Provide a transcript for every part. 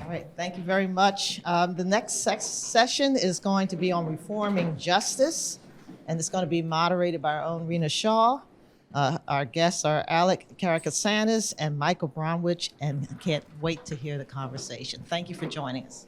All right, thank you very much. The next session is going to be on reforming justice, and it's going to be moderated by our own Rena Shaw. Our guests are Alec, Karakatsanis, and Michael Bromwich, and I can't wait to hear the conversation. Thank you for joining us.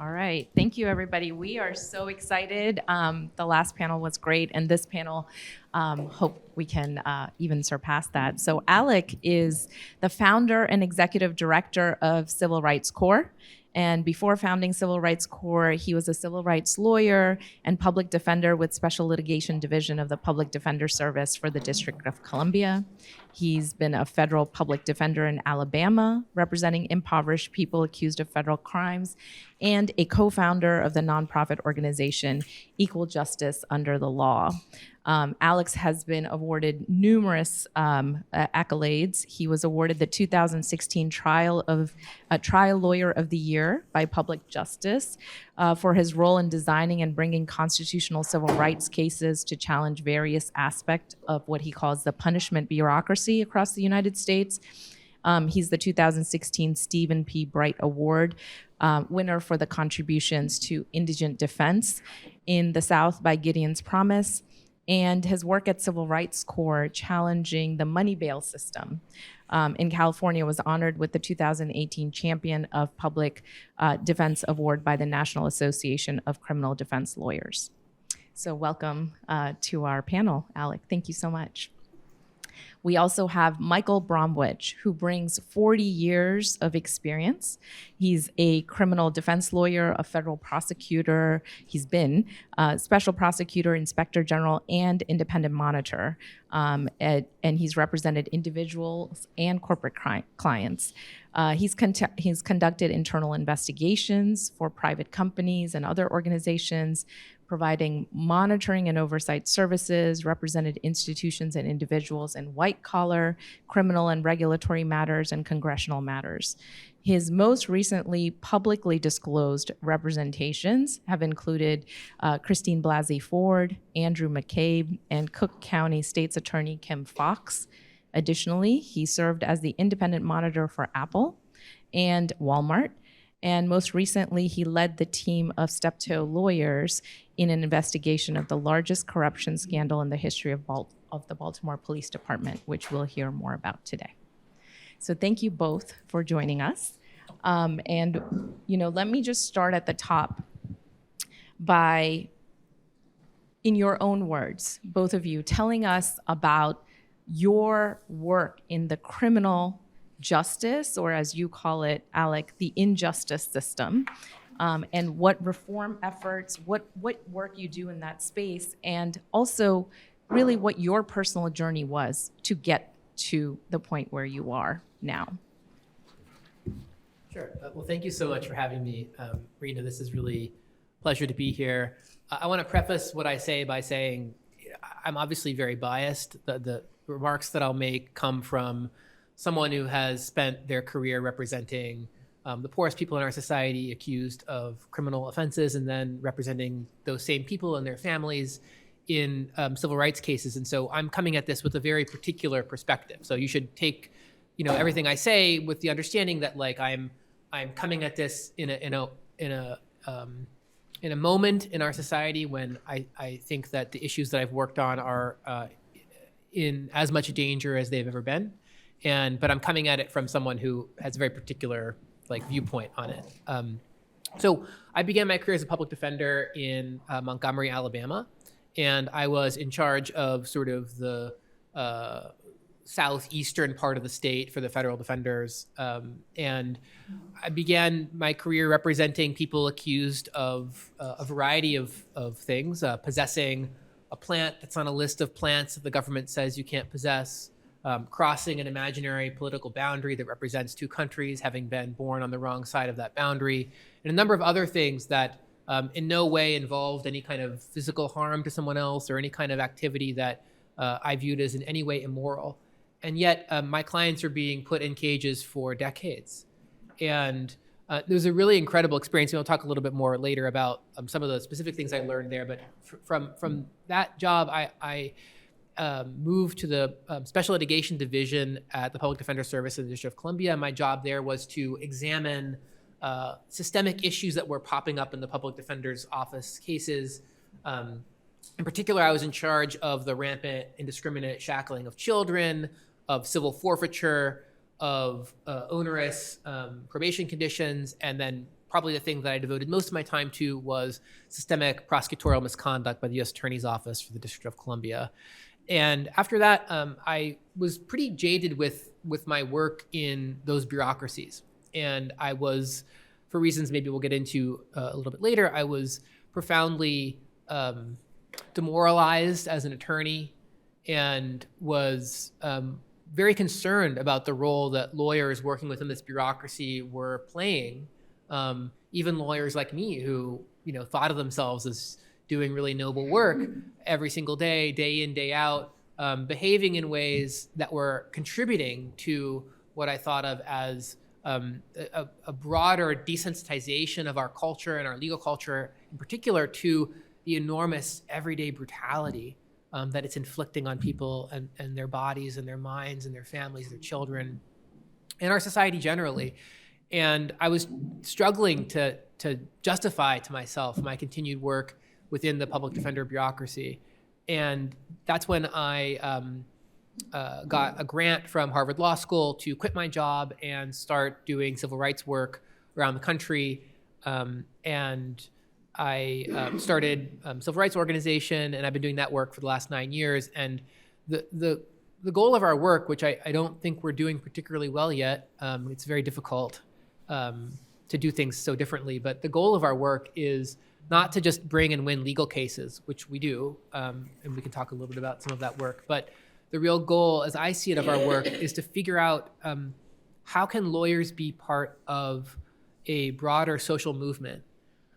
All right, thank you, everybody. We are so excited. The last panel was great, and this panel, hope we can even surpass that. So Alec is the founder and executive director of Civil Rights Corps. And before founding Civil Rights Corps, he was a civil rights lawyer and public defender with Special Litigation Division of the Public Defender Service for the District of Columbia. He's been a federal public defender in Alabama, representing impoverished people accused of federal crimes, and a co-founder of the nonprofit organization Equal Justice Under the Law. Alex has been awarded numerous accolades. He was awarded the 2016 Trial Lawyer of the Year by Public Justice for his role in designing and bringing constitutional civil rights cases to challenge various aspects of what he calls the punishment bureaucracy across the United States. He's the 2016 Stephen P. Bright Award winner for the contributions to indigent defense in the South by Gideon's Promise, and his work at Civil Rights Corps challenging the money bail system in California was honored with the 2018 Champion of Public Defense Award by the National Association of Criminal Defense Lawyers. So welcome to our panel, Alec. Thank you so much. We also have Michael Bromwich, who brings 40 years of experience. He's a criminal defense lawyer, a federal prosecutor. He's been a special prosecutor, inspector general, and independent monitor. And he's represented individuals and corporate clients. He's conducted internal investigations for private companies and other organizations, providing monitoring and oversight services, represented institutions and individuals in white-collar, criminal and regulatory matters, and congressional matters. His most recently publicly disclosed representations have included Christine Blasey Ford, Andrew McCabe, and Cook County State's Attorney Kim Foxx. Additionally, he served as the independent monitor for Apple and Walmart. And most recently, he led the team of Steptoe lawyers in an investigation of the largest corruption scandal in the history of the Baltimore Police Department, which we'll hear more about today. So thank you both for joining us. And let me just start at the top by, in your own words, both of you, telling us about your work in the criminal justice, or as you call it, Alec, the injustice system, and what reform efforts, what work you do in that space, and also really what your personal journey was to get to the point where you are now. Sure. Well, thank you so much for having me, Rena. This is really a pleasure to be here. I want to preface what I say by saying I'm obviously very biased. The remarks that I'll make come from someone who has spent their career representing the poorest people in our society accused of criminal offenses, and then representing those same people and their families in civil rights cases. And so I'm coming at this with a very particular perspective. So you should take, everything I say with the understanding that I'm coming at this in a moment in our society when I think that the issues that I've worked on are in as much danger as they've ever been. But I'm coming at it from someone who has a very particular viewpoint on it. So I began my career as a public defender in Montgomery, Alabama, and I was in charge of sort of the southeastern part of the state for the federal defenders. And I began my career representing people accused of a variety of things, possessing a plant that's on a list of plants that the government says you can't possess, crossing an imaginary political boundary that represents two countries, having been born on the wrong side of that boundary, and a number of other things that in no way involved any kind of physical harm to someone else or any kind of activity that I viewed as in any way immoral. And yet my clients are being put in cages for decades. And it was a really incredible experience. We'll talk a little bit more later about some of the specific things I learned there. But from that job, I moved to the Special Litigation Division at the Public Defender Service in the District of Columbia. My job there was to examine systemic issues that were popping up in the Public Defender's Office cases. In particular, I was in charge of the rampant indiscriminate shackling of children, of civil forfeiture, of onerous probation conditions, and then probably the thing that I devoted most of my time to was systemic prosecutorial misconduct by the U.S. Attorney's Office for the District of Columbia. And after that, I was pretty jaded with my work in those bureaucracies. And I was, for reasons maybe we'll get into a little bit later, I was profoundly demoralized as an attorney and was very concerned about the role that lawyers working within this bureaucracy were playing. Even lawyers like me who, thought of themselves as doing really noble work every single day, day in, day out, behaving in ways that were contributing to what I thought of as a broader desensitization of our culture and our legal culture, in particular, to the enormous everyday brutality that it's inflicting on people and their bodies and their minds and their families, their children, and our society generally. And I was struggling to justify to myself my continued work within the public defender bureaucracy. And that's when I got a grant from Harvard Law School to quit my job and start doing civil rights work around the country. And I started a civil rights organization, and I've been doing that work for the last 9 years. And the goal of our work, which I don't think we're doing particularly well yet, it's very difficult to do things so differently, but the goal of our work is not to just bring and win legal cases, which we do, and we can talk a little bit about some of that work, but the real goal, as I see it, of our work is to figure out how can lawyers be part of a broader social movement,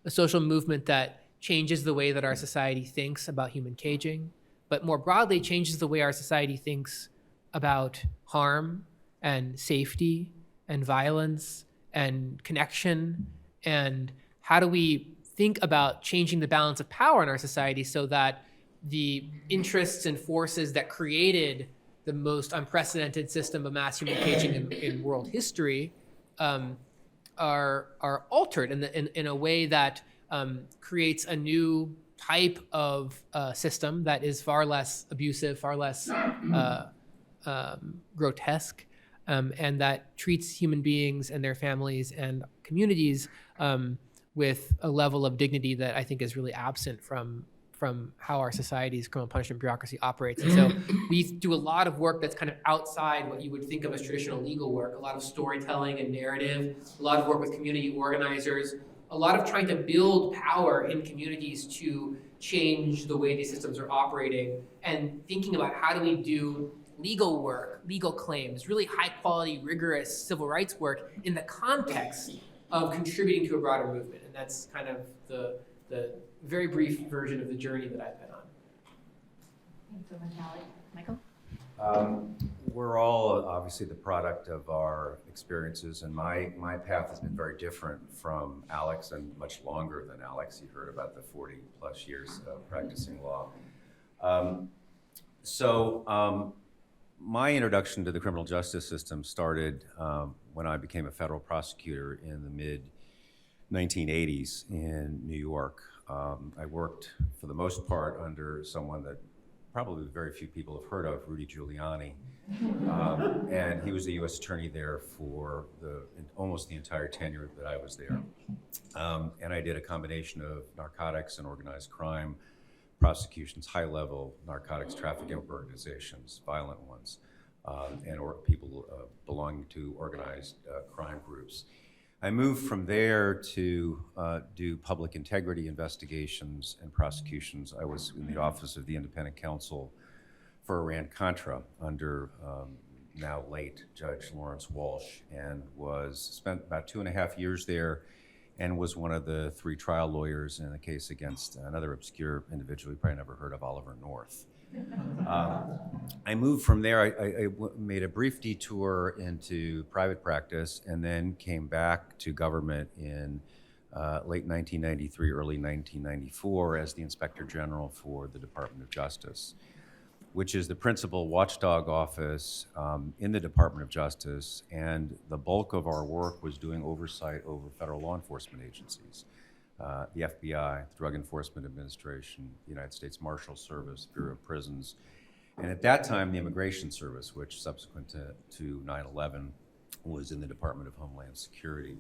a social movement that changes the way that our society thinks about human caging, but more broadly changes the way our society thinks about harm and safety and violence and connection, and how do we think about changing the balance of power in our society so that the interests and forces that created the most unprecedented system of mass human caging in world history are altered in a way that creates a new type of system that is far less abusive, far less grotesque, and that treats human beings and their families and communities with a level of dignity that I think is really absent from how our society's criminal punishment bureaucracy operates. And so we do a lot of work that's kind of outside what you would think of as traditional legal work, a lot of storytelling and narrative, a lot of work with community organizers, a lot of trying to build power in communities to change the way these systems are operating, and thinking about how do we do legal work, legal claims, really high quality, rigorous civil rights work in the context of contributing to a broader movement. And that's kind of the very brief version of the journey that I've been on. Thanks so much, Alec. Michael? We're all obviously the product of our experiences, and my path has been very different from Alec's, and much longer than Alec's. You heard about the 40 plus years of practicing law. My introduction to the criminal justice system started when I became a federal prosecutor in the mid-1980s in New York. I worked, for the most part, under someone that probably very few people have heard of, Rudy Giuliani. And he was the U.S. attorney there for almost the entire tenure that I was there. And I did a combination of narcotics and organized crime prosecutions, high-level narcotics trafficking organizations, violent ones, or people belonging to organized crime groups. I moved from there to do public integrity investigations and prosecutions. I was in the Office of the Independent Counsel for Iran-Contra under now late Judge Lawrence Walsh, and spent about 2.5 years there, and was one of the 3 trial lawyers in a case against another obscure individual you probably never heard of, Oliver North. I moved from there. I made a brief detour into private practice, and then came back to government in late 1993, early 1994 as the Inspector General for the Department of Justice. which is the principal watchdog office in the Department of Justice, and the bulk of our work was doing oversight over federal law enforcement agencies, the FBI, Drug Enforcement Administration, the United States Marshal Service, Bureau of Prisons, and at that time, the Immigration Service, which subsequent to 9/11 was in the Department of Homeland Security.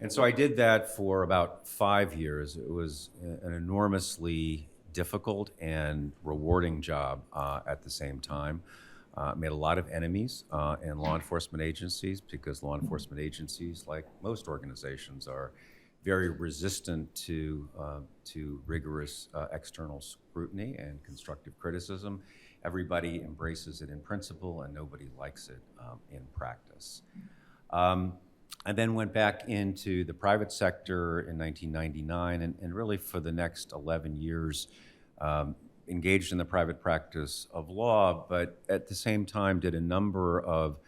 And so I did that for about 5 years. It was an enormously difficult and rewarding job at the same time. Made a lot of enemies in law enforcement agencies because law enforcement agencies, like most organizations, are very resistant to rigorous external scrutiny and constructive criticism. Everybody embraces it in principle and nobody likes it in practice. I then went back into the private sector in 1999 and really for the next 11 years engaged in the private practice of law, but at the same time did a number of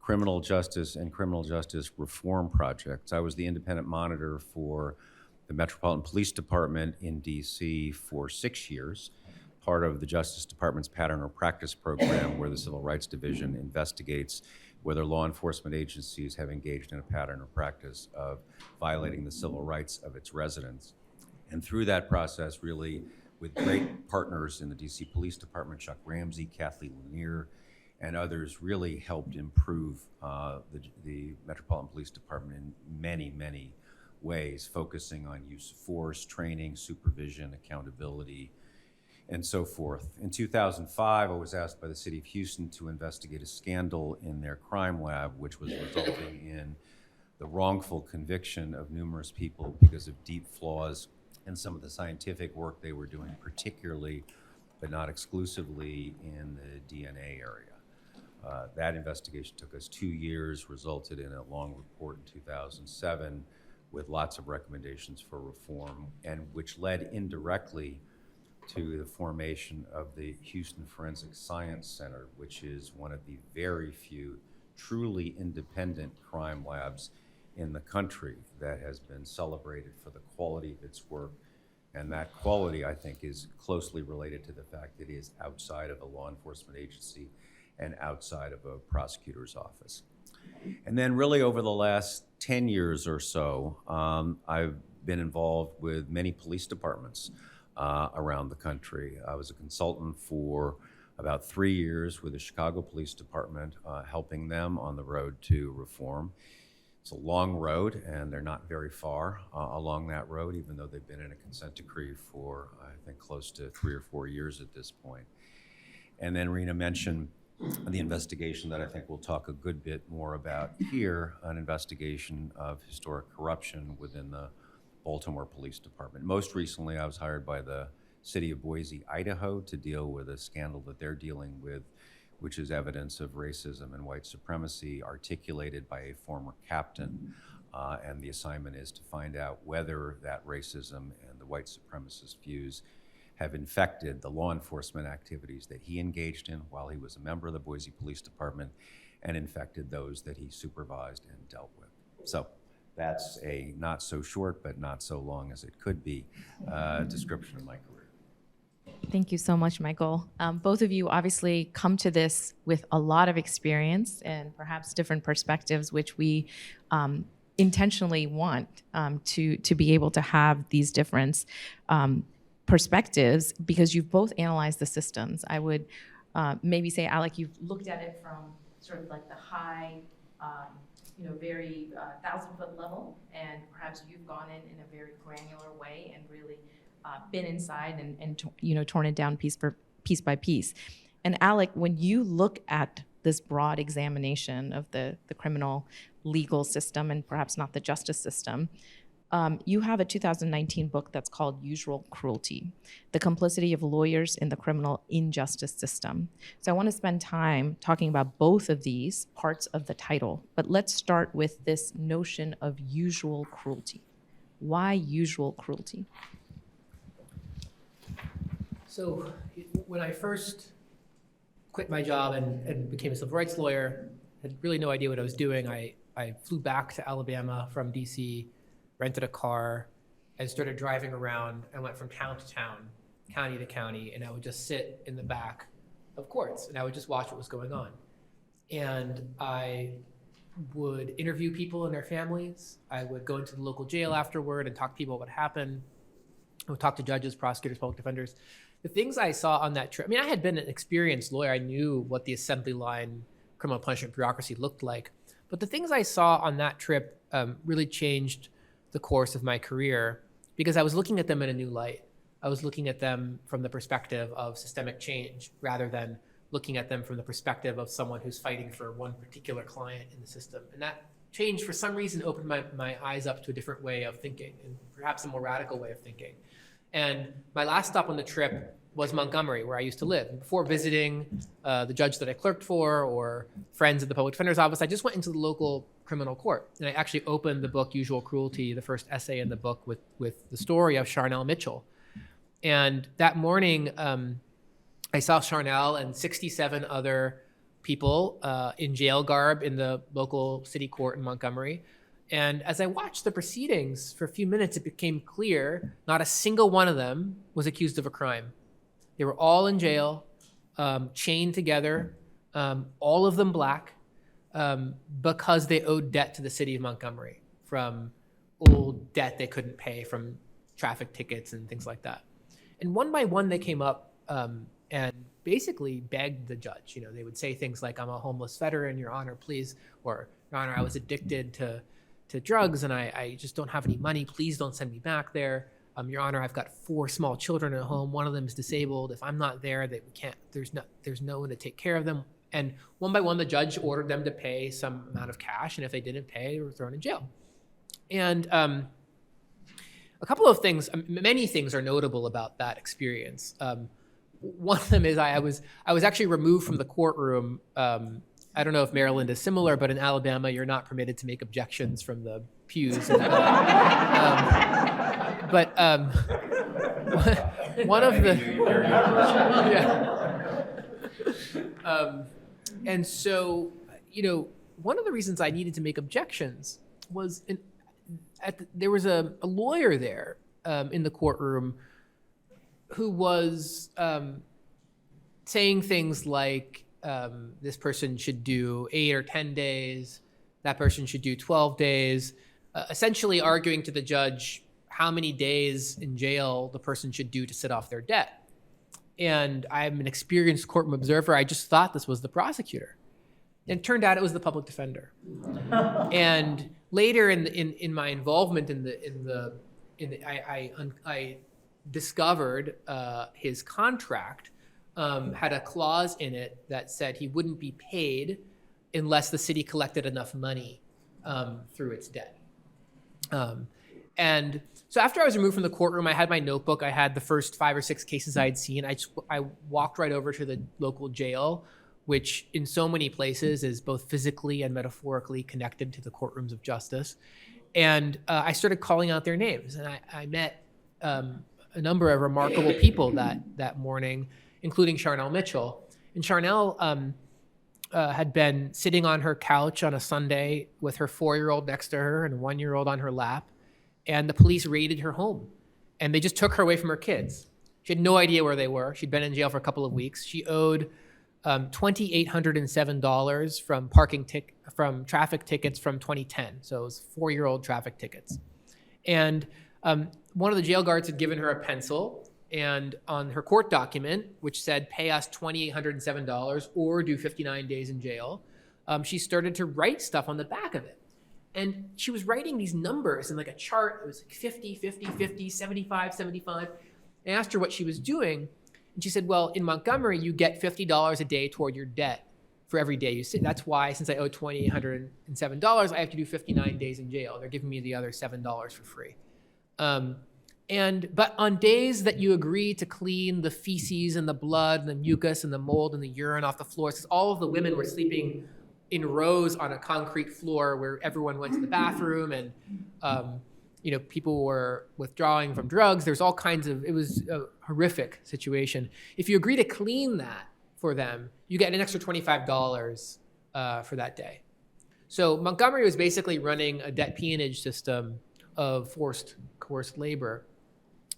criminal justice and criminal justice reform projects. I was the independent monitor for the Metropolitan Police Department in DC for 6 years, part of the Justice Department's Pattern or Practice program where the Civil Rights Division investigates whether law enforcement agencies have engaged in a pattern or practice of violating the civil rights of its residents. And through that process, really, with great partners in the DC Police Department, Chuck Ramsey, Kathleen Lanier, and others, really helped improve the Metropolitan Police Department in many, many ways, focusing on use of force, training, supervision, accountability, and so forth. In 2005, I was asked by the city of Houston to investigate a scandal in their crime lab, which was resulting in the wrongful conviction of numerous people because of deep flaws in some of the scientific work they were doing, particularly, but not exclusively, in the DNA area. That investigation took us 2 years, resulted in a long report in 2007 with lots of recommendations for reform, and which led indirectly to the formation of the Houston Forensic Science Center, which is one of the very few truly independent crime labs in the country that has been celebrated for the quality of its work. And that quality, I think, is closely related to the fact that it is outside of a law enforcement agency and outside of a prosecutor's office. And then really over the last 10 years or so, I've been involved with many police departments around the country. I was a consultant for about 3 years with the Chicago Police Department, helping them on the road to reform. It's a long road, and they're not very far along that road, even though they've been in a consent decree for, I think, close to 3 or 4 years at this point. And then Rena mentioned the investigation that I think we'll talk a good bit more about here, an investigation of historic corruption within the Baltimore Police Department. Most recently, I was hired by the city of Boise, Idaho, to deal with a scandal that they're dealing with, which is evidence of racism and white supremacy articulated by a former captain. And the assignment is to find out whether that racism and the white supremacist views have infected the law enforcement activities that he engaged in while he was a member of the Boise Police Department and infected those that he supervised and dealt with. So that's a not so short, but not so long as it could be, description of my career. Thank you so much, Michael. Both of you obviously come to this with a lot of experience and perhaps different perspectives, which we intentionally want to be able to have these different perspectives because you've both analyzed the systems. I would maybe say, Alec, you've looked at it from sort of like the high, very 1,000-foot level, and perhaps you've gone in a very granular way and really been inside and torn it down piece by piece. And Alec, when you look at this broad examination of the criminal legal system and perhaps not the justice system, you have a 2019 book that's called Usual Cruelty, The Complicity of Lawyers in the Criminal Injustice System. So I want to spend time talking about both of these parts of the title, but let's start with this notion of usual cruelty. Why usual cruelty? So when I first quit my job and became a civil rights lawyer, had really no idea what I was doing. I flew back to Alabama from DC, rented a car, and started driving around and went from town to town, county to county, and I would just sit in the back of courts, and I would just watch what was going on. And I would interview people and their families. I would go into the local jail afterward and talk to people about what happened. I would talk to judges, prosecutors, public defenders. The things I saw on that trip, I mean, I had been an experienced lawyer. I knew what the assembly line criminal punishment bureaucracy looked like. But the things I saw on that trip really changed the course of my career because I was looking at them in a new light. I was looking at them from the perspective of systemic change rather than looking at them from the perspective of someone who's fighting for one particular client in the system. And that change, for some reason, opened my eyes up to a different way of thinking, and perhaps a more radical way of thinking. And my last stop on the trip was Montgomery, where I used to live. And before visiting the judge that I clerked for or friends at the public defender's office, I just went into the local criminal court. And I actually opened the book, Usual Cruelty, the first essay in the book, with the story of Charnel Mitchell. And that morning, I saw Charnel and 67 other people in jail garb in the local city court in Montgomery. And as I watched the proceedings for a few minutes, it became clear not a single one of them was accused of a crime. They were all in jail, chained together, all of them black, because they owed debt to the city of Montgomery from old debt they couldn't pay from traffic tickets and things like that. And one by one, they came up and basically begged the judge. You know, they would say things like, "I'm a homeless veteran, Your Honor, please," or "Your Honor, I was addicted to drugs and I just don't have any money. Please don't send me back there. Your Honor, I've got 4 small children at home. One of them is disabled. If I'm not there, they can't. There's no one to take care of them." And one by one, the judge ordered them to pay some amount of cash, and if they didn't pay, they were thrown in jail. And a couple of things, many things are notable about that experience. One of them is I was actually removed from the courtroom. I don't know if Maryland is similar, but in Alabama, you're not permitted to make objections from the pews. But one of the and so, you know, one of the reasons I needed to make objections was there was a lawyer there in the courtroom who was saying things like, this person should do 8 or 10 days, that person should do 12 days, essentially arguing to the judge how many days in jail the person should do to sit off their debt. And I'm an experienced courtroom observer. I just thought this was the prosecutor. And it turned out it was the public defender. And later in my involvement I discovered his contract had a clause in it that said he wouldn't be paid unless the city collected enough money through its debt. And so after I was removed from the courtroom, I had my notebook. I had the first 5 or 6 cases I had seen. I walked right over to the local jail, which in so many places is both physically and metaphorically connected to the courtrooms of justice. And I started calling out their names. And I met a number of remarkable people that morning, including Charnel Mitchell. And Charnel had been sitting on her couch on a Sunday with her 4-year-old next to her and a 1-year-old on her lap. And the police raided her home. And they just took her away from her kids. She had no idea where they were. She'd been in jail for a couple of weeks. She owed $2,807 from traffic tickets from 2010. So it was 4-year-old traffic tickets. And one of the jail guards had given her a pencil, and on her court document, which said, "Pay us $2,807 or do 59 days in jail," she started to write stuff on the back of it. And she was writing these numbers in like a chart. It was like 50, 50, 50, 75, 75. I asked her what she was doing. And she said, "Well, in Montgomery, you get $50 a day toward your debt for every day you sit. That's why, since I owe $2,807, I have to do 59 days in jail. They're giving me the other $7 for free. But on days that you agree to clean the feces and the blood and the mucus and the mold and the urine off the floors," because all of the women were sleeping in rows on a concrete floor where everyone went to the bathroom, and people were withdrawing from drugs. There's all kinds of, it was a horrific situation. If you agree to clean that for them, you get an extra $25 for that day. So Montgomery was basically running a debt peonage system of coerced labor.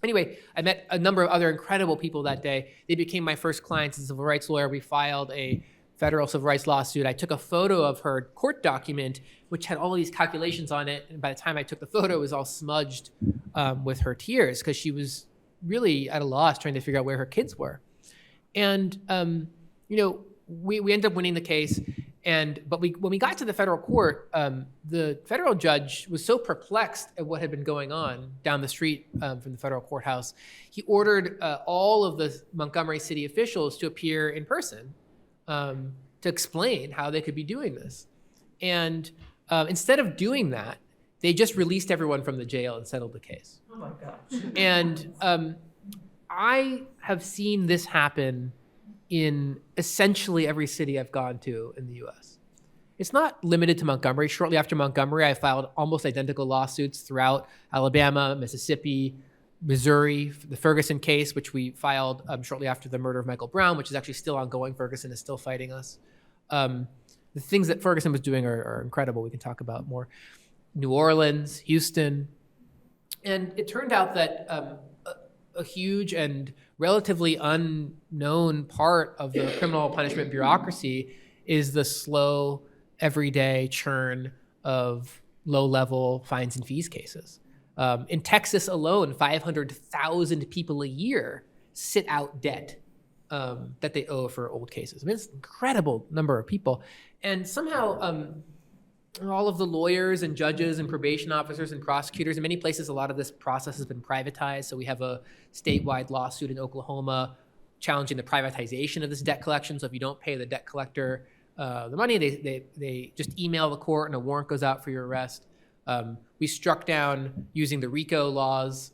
Anyway, I met a number of other incredible people that day. They became my first clients as a civil rights lawyer. We filed a federal civil rights lawsuit. I took a photo of her court document, which had all of these calculations on it. And by the time I took the photo, it was all smudged with her tears because she was really at a loss trying to figure out where her kids were. And, we ended up winning the case. But when we got to the federal court, the federal judge was so perplexed at what had been going on down the street from the federal courthouse, he ordered all of the Montgomery city officials to appear in person to explain how they could be doing this. And instead of doing that, they just released everyone from the jail and settled the case. Oh my gosh. And I have seen this happen in essentially every city I've gone to in the US. It's not limited to Montgomery. Shortly after Montgomery, I filed almost identical lawsuits throughout Alabama, Mississippi, Missouri, the Ferguson case, which we filed shortly after the murder of Michael Brown, which is actually still ongoing. Ferguson is still fighting us. The things that Ferguson was doing are incredible. We can talk about more. New Orleans, Houston. And it turned out that a huge and relatively unknown part of the criminal punishment bureaucracy is the slow, everyday churn of low-level fines and fees cases. In Texas alone, 500,000 people a year sit out debt that they owe for old cases. I mean, it's an incredible number of people. And somehow all of the lawyers and judges and probation officers and prosecutors, in many places, a lot of this process has been privatized. So we have a statewide lawsuit in Oklahoma challenging the privatization of this debt collection. So if you don't pay the debt collector the money, they just email the court and a warrant goes out for your arrest. We struck down, using the RICO laws,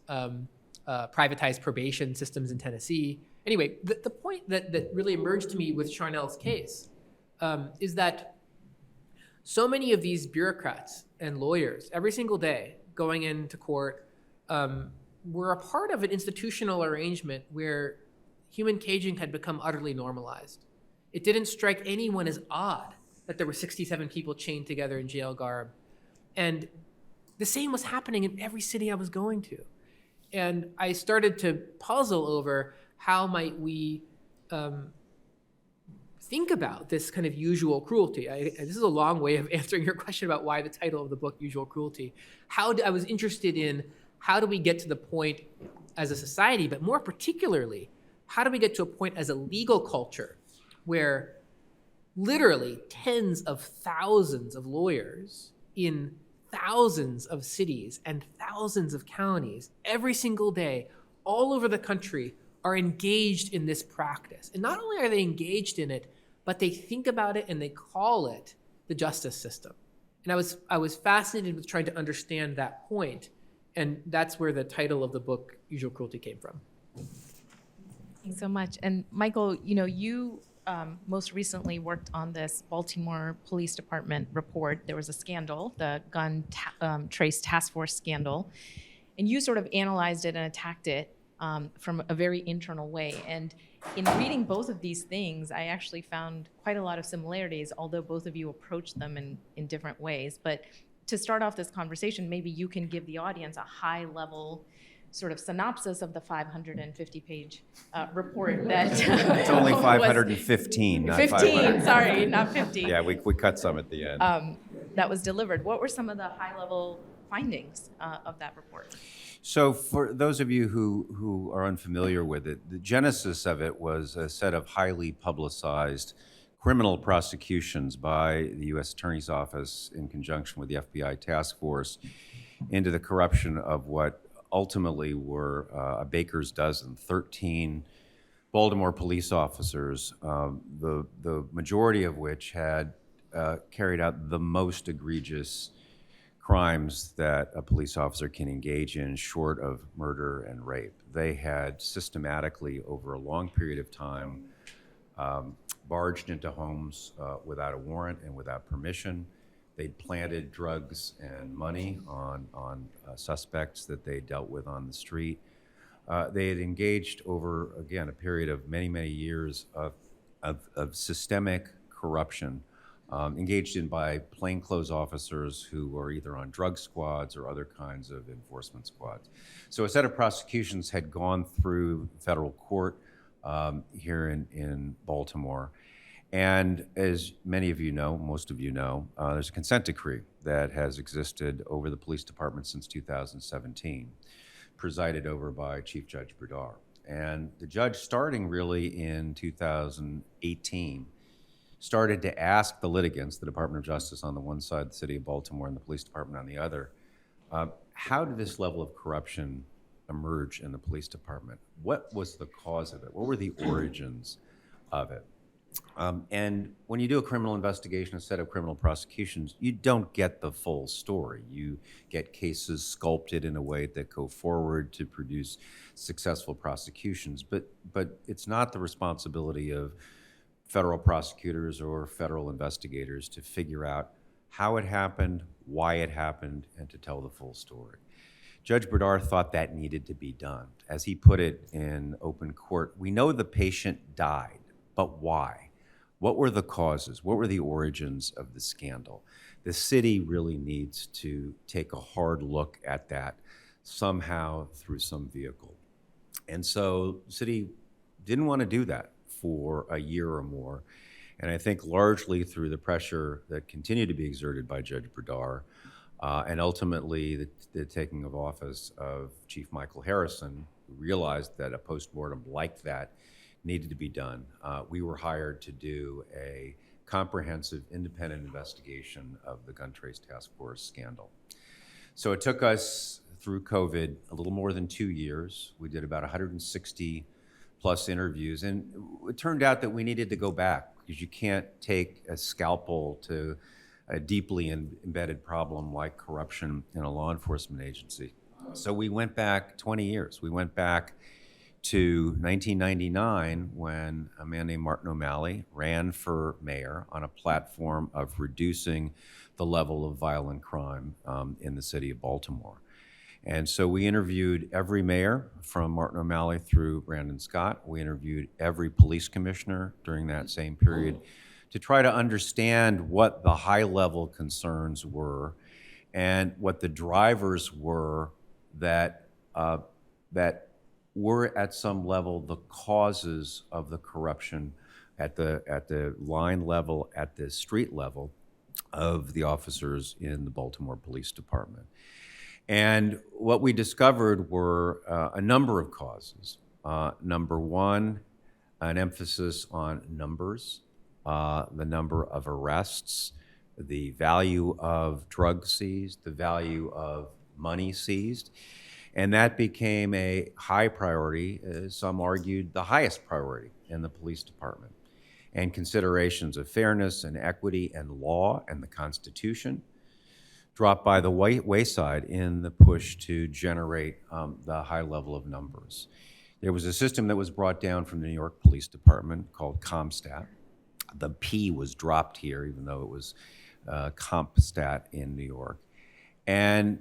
privatized probation systems in Tennessee. Anyway, the point that really emerged to me with Charnel's case is that so many of these bureaucrats and lawyers, every single day going into court, were a part of an institutional arrangement where human caging had become utterly normalized. It didn't strike anyone as odd that there were 67 people chained together in jail garb. And the same was happening in every city I was going to. And I started to puzzle over how might we think about this kind of usual cruelty. This is a long way of answering your question about why the title of the book, Usual Cruelty. I was interested in how do we get to the point as a society, but more particularly, how do we get to a point as a legal culture where literally tens of thousands of lawyers in thousands of cities and thousands of counties every single day all over the country are engaged in this practice. And not only are they engaged in it, but they think about it and they call it the justice system. And I was fascinated with trying to understand that point. And that's where the title of the book, Usual Cruelty, came from. Thanks so much. And Michael, you most recently worked on this Baltimore Police Department report. There was a scandal, the gun trace task force scandal, and you sort of analyzed it and attacked it from a very internal way. And in reading both of these things, I actually found quite a lot of similarities, although both of you approached them in different ways. But to start off this conversation, maybe you can give the audience a high-level sort of synopsis of the 550-page report that It's only 515, not 15, 500. sorry, not 50. Yeah, we cut some at the end. That was delivered. What were some of the high-level findings of that report? So for those of you who are unfamiliar with it, the genesis of it was a set of highly publicized criminal prosecutions by the U.S. Attorney's Office in conjunction with the FBI task force into the corruption of what ultimately were a baker's dozen, 13 Baltimore police officers, the majority of which had carried out the most egregious crimes that a police officer can engage in short of murder and rape. They had systematically, over a long period of time, barged into homes without a warrant and without permission. They'd planted drugs and money on suspects that they dealt with on the street. They had engaged over, again, a period of many, many years of systemic corruption engaged in by plainclothes officers who were either on drug squads or other kinds of enforcement squads. So a set of prosecutions had gone through federal court here in Baltimore. And as many of you know, most of you know, there's a consent decree that has existed over the police department since 2017, presided over by Chief Judge Berdar. And the judge, starting really in 2018, started to ask the litigants, the Department of Justice on the one side, the city of Baltimore, and the police department on the other, how did this level of corruption emerge in the police department? What was the cause of it? What were the origins of it? And when you do a criminal investigation, a set of criminal prosecutions, you don't get the full story. You get cases sculpted in a way that go forward to produce successful prosecutions. But it's not the responsibility of federal prosecutors or federal investigators to figure out how it happened, why it happened, and to tell the full story. Judge Berdar thought that needed to be done. As he put it in open court, we know the patient died, but why? What were the causes? What were the origins of the scandal? The city really needs to take a hard look at that somehow through some vehicle. And so the city didn't want to do that for a year or more. And I think largely through the pressure that continued to be exerted by Judge Berdar, and ultimately the taking of office of Chief Michael Harrison, who realized that a postmortem like that needed to be done. We were hired to do a comprehensive independent investigation of the Gun Trace Task Force scandal. So it took us through COVID a little more than 2 years. We did about 160 plus interviews, and it turned out that we needed to go back because you can't take a scalpel to a deeply embedded problem like corruption in a law enforcement agency. So we went back 20 years. We went back to 1999 when a man named Martin O'Malley ran for mayor on a platform of reducing the level of violent crime in the city of Baltimore. And so we interviewed every mayor from Martin O'Malley through Brandon Scott. We interviewed every police commissioner during that same period to try to understand what the high-level concerns were and what the drivers were that were at some level the causes of the corruption at the line level, at the street level of the officers in the Baltimore Police Department. And what we discovered were a number of causes. Number one, an emphasis on numbers, the number of arrests, the value of drugs seized, the value of money seized. And that became a high priority, some argued the highest priority in the police department. And considerations of fairness and equity and law and the Constitution dropped by the wayside in the push to generate the high level of numbers. There was a system that was brought down from the New York Police Department called CompStat. The P was dropped here, even though it was CompStat in New York. And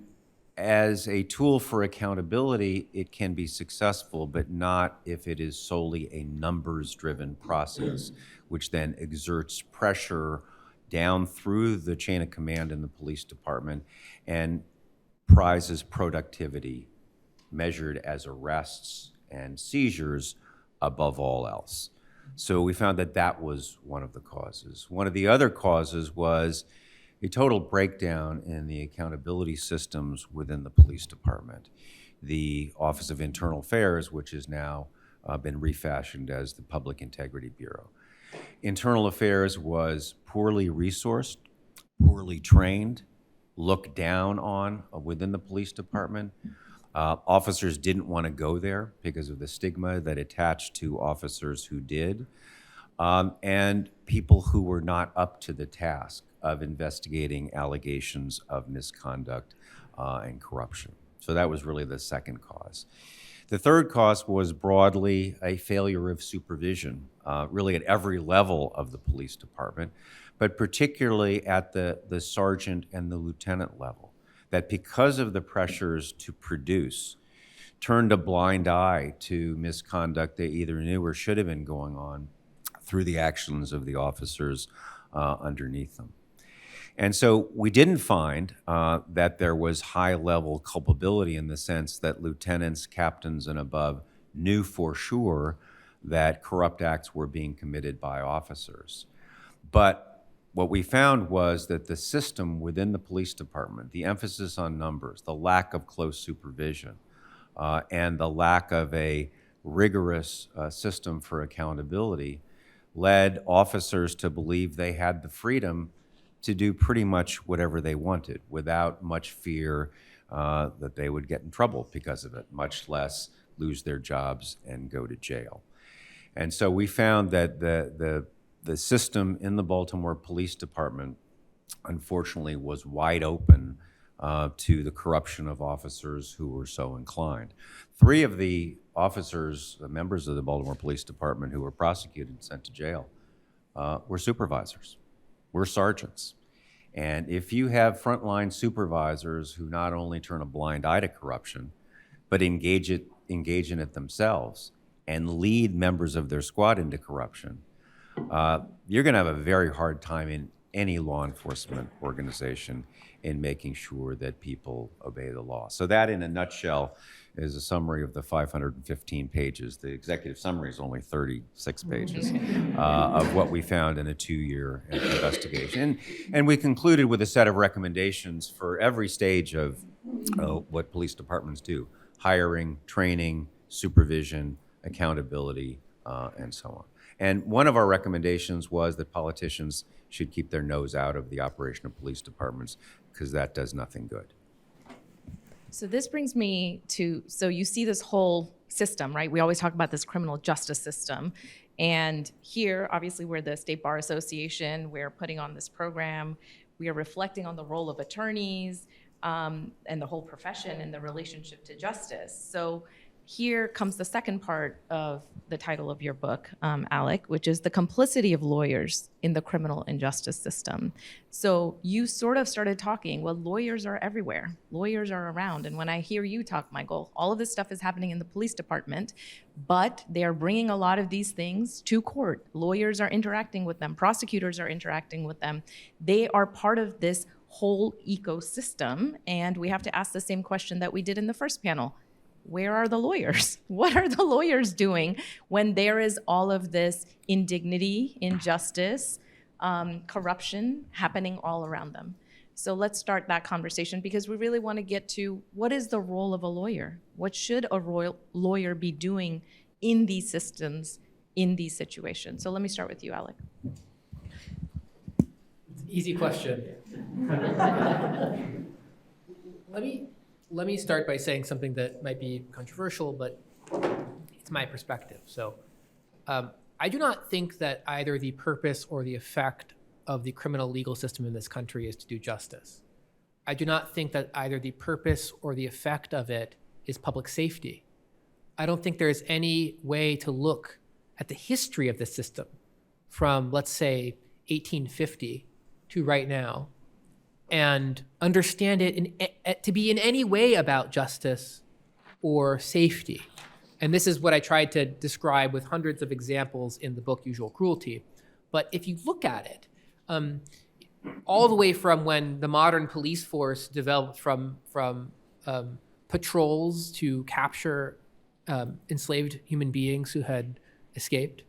as a tool for accountability, it can be successful, but not if it is solely a numbers-driven process, which then exerts pressure down through the chain of command in the police department and prizes productivity measured as arrests and seizures above all else. So we found that that was one of the causes. One of the other causes was a total breakdown in the accountability systems within the police department. The Office of Internal Affairs, which has now been refashioned as the Public Integrity Bureau. Internal Affairs was poorly resourced, poorly trained, looked down on within the police department. Officers didn't want to go there because of the stigma that attached to officers who did, and people who were not up to the task of investigating allegations of misconduct and corruption. So that was really the second cause. The third cause was broadly a failure of supervision, really at every level of the police department, but particularly at the sergeant and the lieutenant level, that because of the pressures to produce, turned a blind eye to misconduct they either knew or should have been going on through the actions of the officers underneath them. And so we didn't find that there was high-level culpability in the sense that lieutenants, captains, and above knew for sure that corrupt acts were being committed by officers. But what we found was that the system within the police department, the emphasis on numbers, the lack of close supervision, and the lack of a rigorous system for accountability led officers to believe they had the freedom to do pretty much whatever they wanted without much fear that they would get in trouble because of it, much less lose their jobs and go to jail. And so we found that the system in the Baltimore Police Department, unfortunately, was wide open to the corruption of officers who were so inclined. 3 of the officers, the members of the Baltimore Police Department who were prosecuted and sent to jail were supervisors, were sergeants. And if you have frontline supervisors who not only turn a blind eye to corruption, but engage in it themselves and lead members of their squad into corruption, you're going to have a very hard time in any law enforcement organization in making sure that people obey the law. So that, in a nutshell, is a summary of the 515 pages. The executive summary is only 36 pages of what we found in a 2-year investigation. And we concluded with a set of recommendations for every stage of what police departments do: hiring, training, supervision, accountability, and so on. And one of our recommendations was that politicians should keep their nose out of the operation of police departments, because that does nothing good. So this brings me to, so you see this whole system, right? We always talk about this criminal justice system. And here, obviously, we're the State Bar Association. We're putting on this program. We are reflecting on the role of attorneys and the whole profession and the relationship to justice. So here comes the second part of the title of your book, Alec, which is the complicity of lawyers in the criminal injustice system. So you sort of started talking, well, lawyers are everywhere. Lawyers are around. And when I hear you talk, Michael, all of this stuff is happening in the police department, but they are bringing a lot of these things to court. Lawyers are interacting with them. Prosecutors are interacting with them. They are part of this whole ecosystem. And we have to ask the same question that we did in the first panel. Where are the lawyers? What are the lawyers doing when there is all of this indignity, injustice, corruption happening all around them? So let's start that conversation, because we really want to get to what is the role of a lawyer? What should a lawyer be doing in these systems, in these situations? So let me start with you, Alec. Easy question. Let me start by saying something that might be controversial, but it's my perspective. So I do not think that either the purpose or the effect of the criminal legal system in this country is to do justice. I do not think that either the purpose or the effect of it is public safety. I don't think there is any way to look at the history of the system from, let's say, 1850 to right now and understand it to be in any way about justice or safety. And this is what I tried to describe with hundreds of examples in the book Usual Cruelty. But if you look at it, all the way from when the modern police force developed from patrols to capture enslaved human beings who had escaped,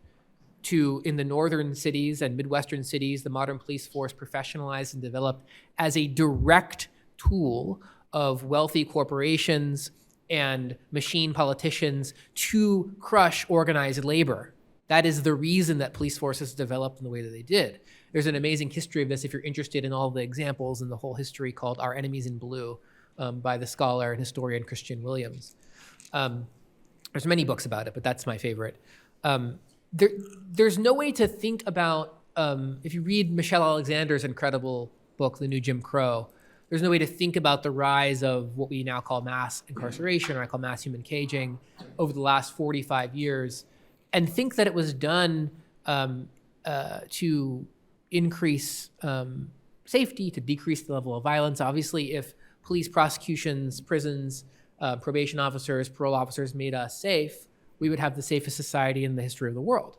to in the northern cities and Midwestern cities, the modern police force professionalized and developed as a direct tool of wealthy corporations and machine politicians to crush organized labor. That is the reason that police forces developed in the way that they did. There's an amazing history of this if you're interested in all the examples and the whole history called Our Enemies in Blue by the scholar and historian Christian Williams. There's many books about it, but that's my favorite. There's no way to think about, if you read Michelle Alexander's incredible book, The New Jim Crow, there's no way to think about the rise of what we now call mass incarceration, or I call mass human caging, over the last 45 years, and think that it was done to increase safety, to decrease the level of violence. Obviously, if police, prosecutions, prisons, probation officers, parole officers made us safe, we would have the safest society in the history of the world.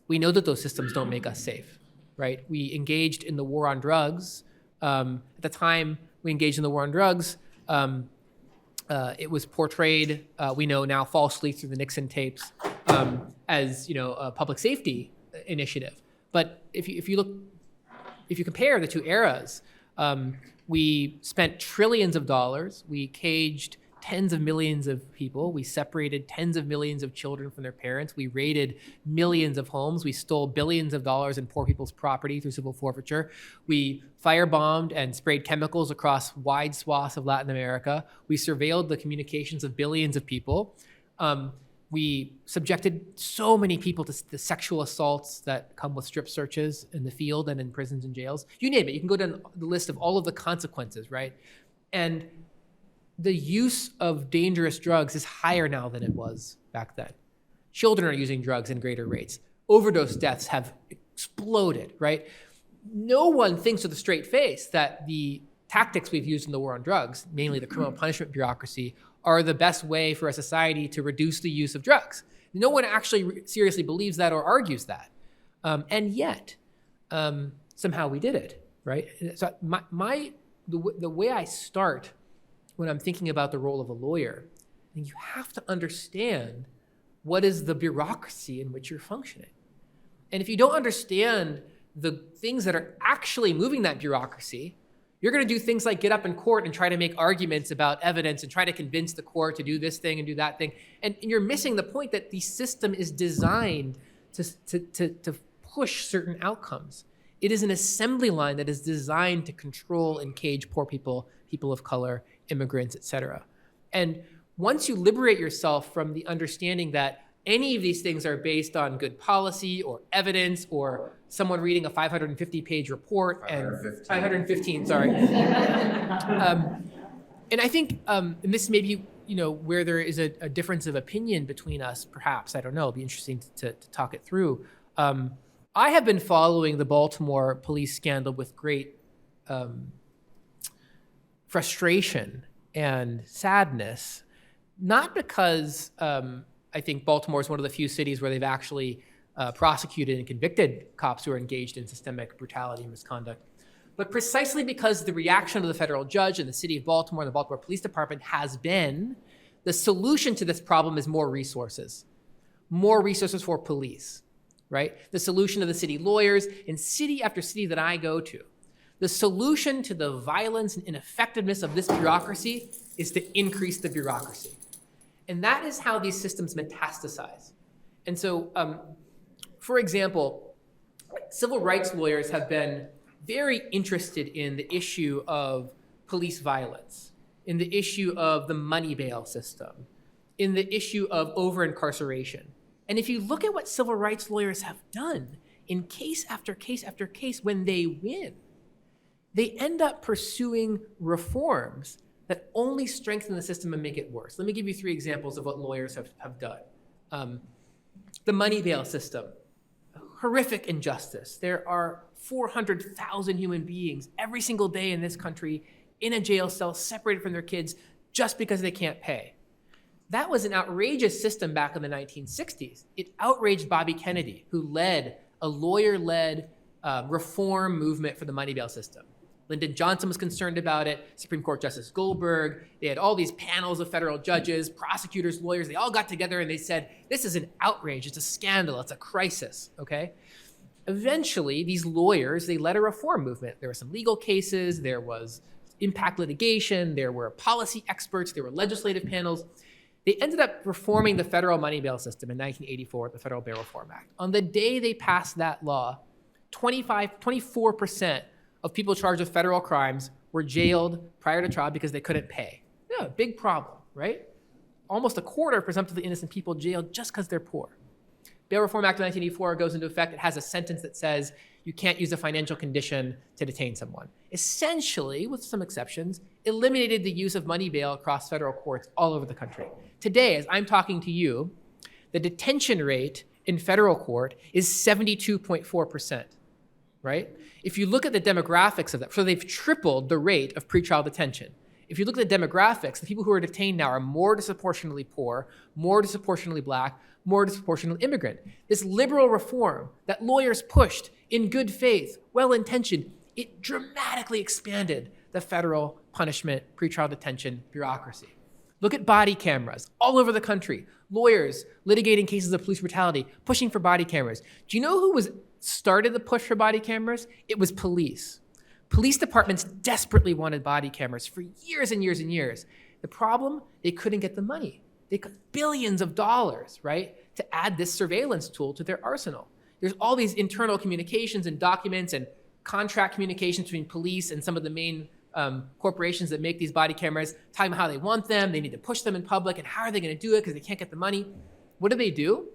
We know that those systems don't make us safe. right? We engaged in the war on drugs. At the time we engaged in the war on drugs, it was portrayed, we know now falsely through the Nixon tapes, as a public safety initiative. But if you compare the two eras, we spent trillions of dollars. We caged tens of millions of people. We separated tens of millions of children from their parents. We raided millions of homes. We stole billions of dollars in poor people's property through civil forfeiture. We firebombed and sprayed chemicals across wide swaths of Latin America. We surveilled the communications of billions of people. We subjected so many people to the sexual assaults that come with strip searches in the field and in prisons and jails. You name it. You can go down the list of all of the consequences, right? And the use of dangerous drugs is higher now than it was back then. Children are using drugs in greater rates. Overdose deaths have exploded, right? No one thinks with a straight face that the tactics we've used in the war on drugs, mainly the criminal punishment bureaucracy, are the best way for a society to reduce the use of drugs. No one actually seriously believes that or argues that. And yet, somehow we did it, right? So the way I start when I'm thinking about the role of a lawyer, I think you have to understand what is the bureaucracy in which you're functioning. And if you don't understand the things that are actually moving that bureaucracy, you're going to do things like get up in court and try to make arguments about evidence and try to convince the court to do this thing and do that thing. And you're missing the point that the system is designed to push certain outcomes. It is an assembly line that is designed to control and cage poor people, people of color, immigrants, et cetera. And once you liberate yourself from the understanding that any of these things are based on good policy or evidence or someone reading a 550-page report 515, sorry. And I think, and this may be, where there is a difference of opinion between us, perhaps, I don't know, it'll be interesting to talk it through. I have been following the Baltimore police scandal with great frustration and sadness, not because I think Baltimore is one of the few cities where they've actually prosecuted and convicted cops who are engaged in systemic brutality and misconduct, but precisely because the reaction of the federal judge and the city of Baltimore and the Baltimore Police Department has been the solution to this problem is more resources for police, right? The solution of the city lawyers in city after city that I go to, the solution to the violence and ineffectiveness of this bureaucracy is to increase the bureaucracy. And that is how these systems metastasize. And so, for example, civil rights lawyers have been very interested in the issue of police violence, in the issue of the money bail system, in the issue of over-incarceration. And if you look at what civil rights lawyers have done in case after case after case, when they win, they end up pursuing reforms that only strengthen the system and make it worse. Let me give you 3 examples of what lawyers have done. The money bail system, horrific injustice. There are 400,000 human beings every single day in this country in a jail cell separated from their kids just because they can't pay. That was an outrageous system back in the 1960s. It outraged Bobby Kennedy, who led a lawyer-led reform movement for the money bail system. Lyndon Johnson was concerned about it, Supreme Court Justice Goldberg. They had all these panels of federal judges, prosecutors, lawyers. They all got together and they said, this is an outrage, it's a scandal, it's a crisis, okay? Eventually, these lawyers, they led a reform movement. There were some legal cases, there was impact litigation, there were policy experts, there were legislative panels. They ended up reforming the federal money bail system in 1984 with the Federal Bail Reform Act. On the day they passed that law, 24% of people charged with federal crimes were jailed prior to trial because they couldn't pay. Yeah, big problem, right? Almost a quarter of presumptively innocent people jailed just because they're poor. Bail Reform Act of 1984 goes into effect. It has a sentence that says you can't use a financial condition to detain someone. Essentially, with some exceptions, eliminated the use of money bail across federal courts all over the country. Today, as I'm talking to you, the detention rate in federal court is 72.4%, right? If you look at the demographics of that, so they've tripled the rate of pretrial detention. if you look at the demographics, the people who are detained now are more disproportionately poor, more disproportionately black, more disproportionately immigrant. This liberal reform that lawyers pushed in good faith, well-intentioned, it dramatically expanded the federal punishment, pretrial detention bureaucracy. Look at body cameras all over the country. Lawyers litigating cases of police brutality, pushing for body cameras. Do you know who started the push for body cameras? It was police. Police departments desperately wanted body cameras for years and years and years. The problem, they couldn't get the money. They got billions of dollars, right, to add this surveillance tool to their arsenal. There's all these internal communications and documents and contract communications between police and some of the main corporations that make these body cameras, talking about how they want them, they need to push them in public, and how are they going to do it because they can't get the money. What do?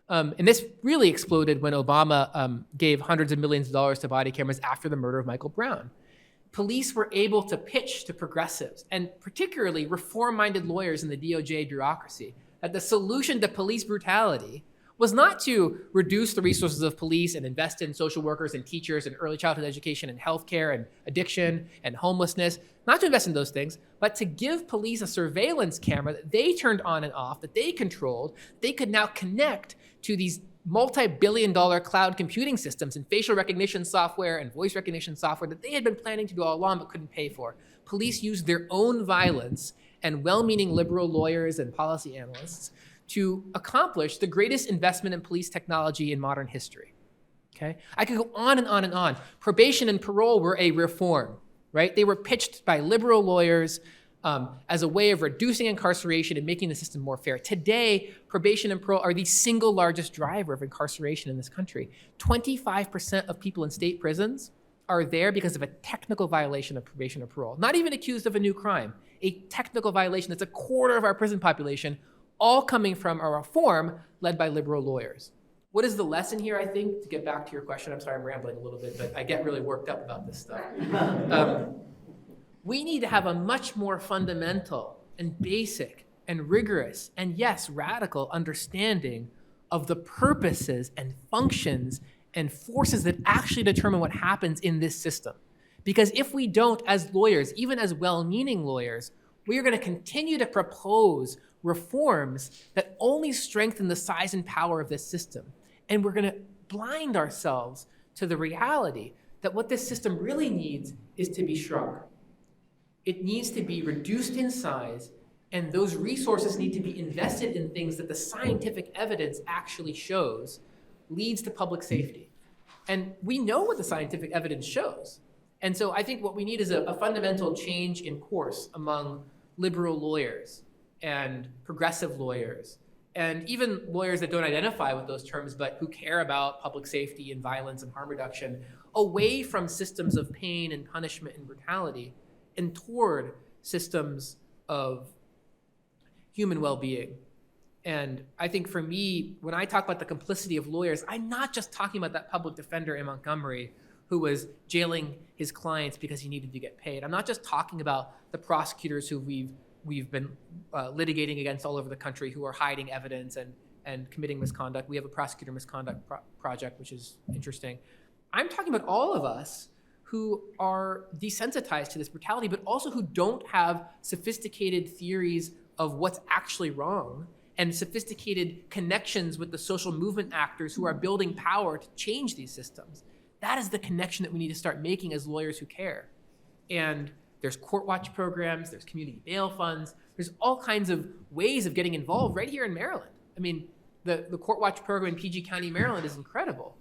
And this really exploded when Obama gave hundreds of millions of dollars to body cameras after the murder of Michael Brown. Police were able to pitch to progressives, and particularly reform-minded lawyers in the DOJ bureaucracy, that the solution to police brutality was not to reduce the resources of police and invest in social workers and teachers and early childhood education and healthcare and addiction and homelessness, not to invest in those things, but to give police a surveillance camera that they turned on and off, that they controlled. They could now connect to these multi-billion-dollar cloud computing systems and facial recognition software and voice recognition software that they had been planning to do all along but couldn't pay for. Police used their own violence and well-meaning liberal lawyers and policy analysts to accomplish the greatest investment in police technology in modern history. Okay? I could go on and on and on. Probation and parole were a reform, right? They were pitched by liberal lawyers as a way of reducing incarceration and making the system more fair. Today, probation and parole are the single largest driver of incarceration in this country. 25% of people in state prisons are there because of a technical violation of probation or parole. Not even accused of a new crime. A technical violation that's a quarter of our prison population, all coming from a reform led by liberal lawyers. What is the lesson here, I think, to get back to your question? I'm sorry, I'm rambling a little bit, but I get really worked up about this stuff. We need to have a much more fundamental and basic and rigorous and, yes, radical understanding of the purposes and functions and forces that actually determine what happens in this system. Because if we don't, as lawyers, even as well-meaning lawyers, we are going to continue to propose reforms that only strengthen the size and power of this system. And we're going to blind ourselves to the reality that what this system really needs is to be shrunk. It needs to be reduced in size, and those resources need to be invested in things that the scientific evidence actually shows leads to public safety. And we know what the scientific evidence shows. And so I think what we need is a fundamental change in course among liberal lawyers and progressive lawyers, and even lawyers that don't identify with those terms, but who care about public safety and violence and harm reduction, away from systems of pain and punishment and brutality, and toward systems of human well-being. And I think for me, when I talk about the complicity of lawyers, I'm not just talking about that public defender in Montgomery who was jailing his clients because he needed to get paid. I'm not just talking about the prosecutors who we've been litigating against all over the country who are hiding evidence and committing misconduct. We have a prosecutor misconduct project, which is interesting. I'm talking about all of us who are desensitized to this brutality, but also who don't have sophisticated theories of what's actually wrong and sophisticated connections with the social movement actors who are building power to change these systems. That is the connection that we need to start making as lawyers who care. And there's court watch programs, there's community bail funds, there's all kinds of ways of getting involved right here in Maryland. I mean, the court watch program in PG County, Maryland is incredible.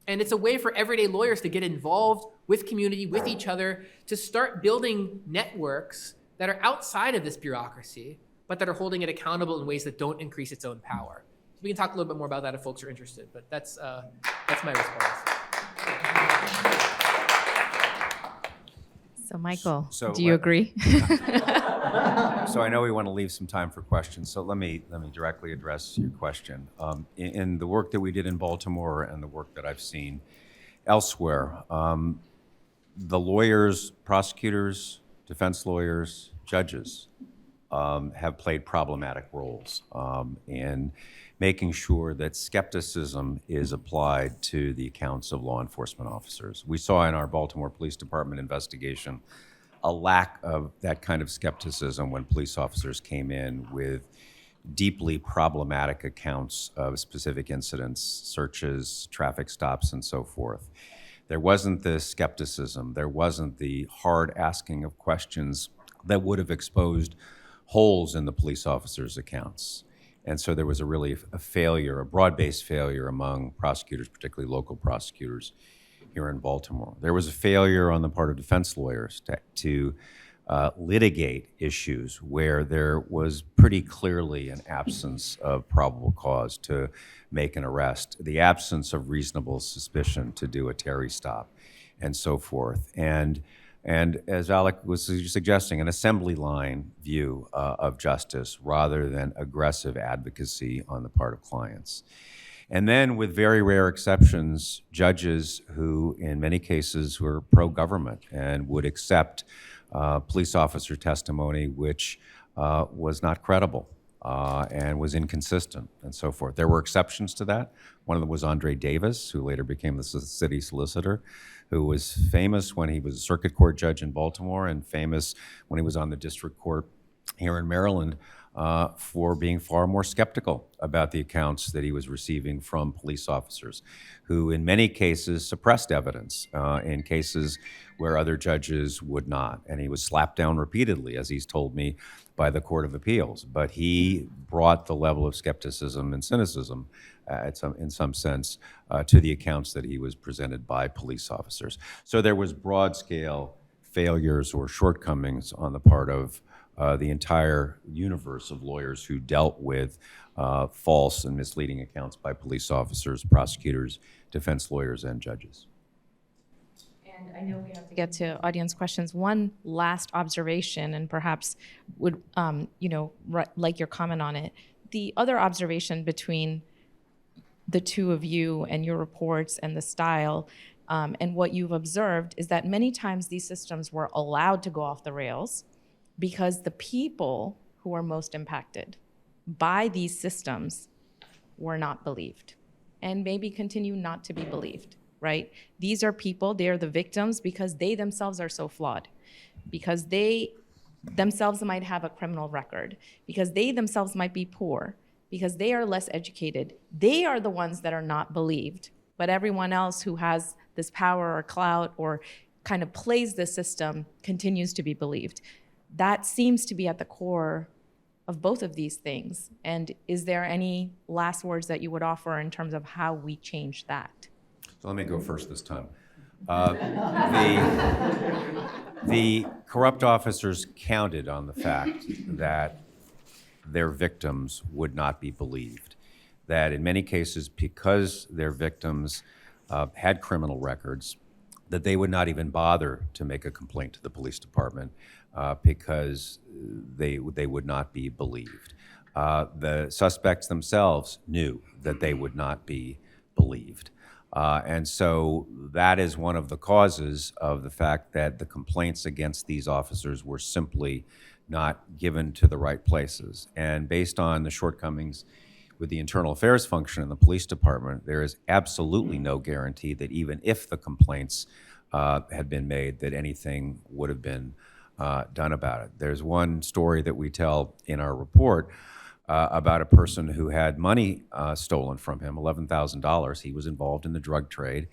And it's a way for everyday lawyers to get involved with community, with each other, to start building networks that are outside of this bureaucracy, but that are holding it accountable in ways that don't increase its own power. So we can talk a little bit more about that if folks are interested, but that's my response. So Michael, So do you agree? So I know we want to leave some time for questions, so let me directly address your question. In the work that we did in Baltimore and the work that I've seen elsewhere, the lawyers, prosecutors, defense lawyers, judges have played problematic roles in making sure that skepticism is applied to the accounts of law enforcement officers. We saw in our Baltimore Police Department investigation a lack of that kind of skepticism when police officers came in with deeply problematic accounts of specific incidents, searches, traffic stops, and so forth. There wasn't the skepticism, there wasn't the hard asking of questions that would have exposed holes in the police officers' accounts. And so there was a failure, a broad-based failure among prosecutors, particularly local prosecutors here in Baltimore. There was a failure on the part of defense lawyers to litigate issues where there was pretty clearly an absence of probable cause to make an arrest, the absence of reasonable suspicion to do a Terry stop, and so forth. And as Alec was suggesting, an assembly line view of justice rather than aggressive advocacy on the part of clients. And then, with very rare exceptions, judges who, in many cases, were pro-government and would accept police officer testimony which was not credible and was inconsistent and so forth. There were exceptions to that. One of them was Andre Davis, who later became the city solicitor, who was famous when he was a circuit court judge in Baltimore and famous when he was on the district court here in Maryland for being far more skeptical about the accounts that he was receiving from police officers, who in many cases suppressed evidence in cases where other judges would not. And he was slapped down repeatedly, as he's told me, by the Court of Appeals. But he brought the level of skepticism and cynicism, in some sense, to the accounts that he was presented by police officers. So there was broad-scale failures or shortcomings on the part of the entire universe of lawyers who dealt with false and misleading accounts by police officers, prosecutors, defense lawyers, and judges. And I know we have to get to audience questions. One last observation, and perhaps would, like your comment on it. The other observation between the two of you and your reports and the style and what you've observed is that many times these systems were allowed to go off the rails because the people who are most impacted by these systems were not believed and maybe continue not to be believed, right? These are people, they are the victims because they themselves are so flawed, because they themselves might have a criminal record, because they themselves might be poor, because they are less educated. They are the ones that are not believed, but everyone else who has this power or clout or kind of plays the system continues to be believed. That seems to be at the core of both of these things. And is there any last words that you would offer in terms of how we change that? So let me go first this time. The corrupt officers counted on the fact that their victims would not be believed. That in many cases, because their victims had criminal records, that they would not even bother to make a complaint to the police department because they would not be believed. The suspects themselves knew that they would not be believed. And so that is one of the causes of the fact that the complaints against these officers were simply not given to the right places. And based on the shortcomings with the internal affairs function in the police department, there is absolutely no guarantee that even if the complaints had been made, that anything would have been done about it. There's one story that we tell in our report about a person who had money stolen from him, $11,000. He was involved in the drug trade.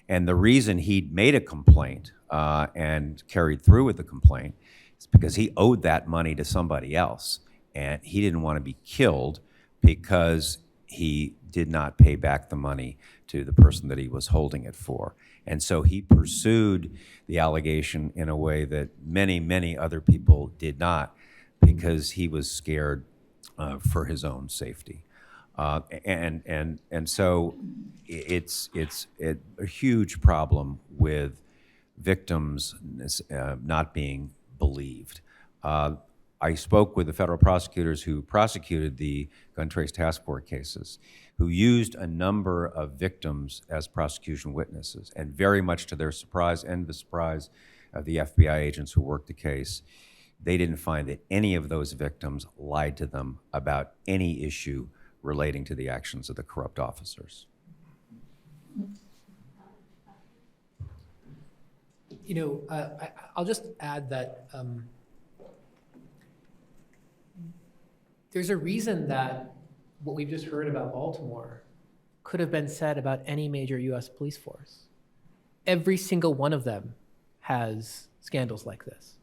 And the reason he made a complaint and carried through with the complaint is because he owed that money to somebody else. And he didn't want to be killed because he did not pay back the money to the person that he was holding it for. And so he pursued the allegation in a way that many, many other people did not, because he was scared for his own safety. And so it's a huge problem with victims not being believed. I spoke with the federal prosecutors who prosecuted the gun trace task force cases, who used a number of victims as prosecution witnesses, and very much to their surprise and the surprise of the FBI agents who worked the case, they didn't find that any of those victims lied to them about any issue relating to the actions of the corrupt officers. I'll just add that there's a reason that what we've just heard about Baltimore could have been said about any major US police force. Every single one of them has scandals like this.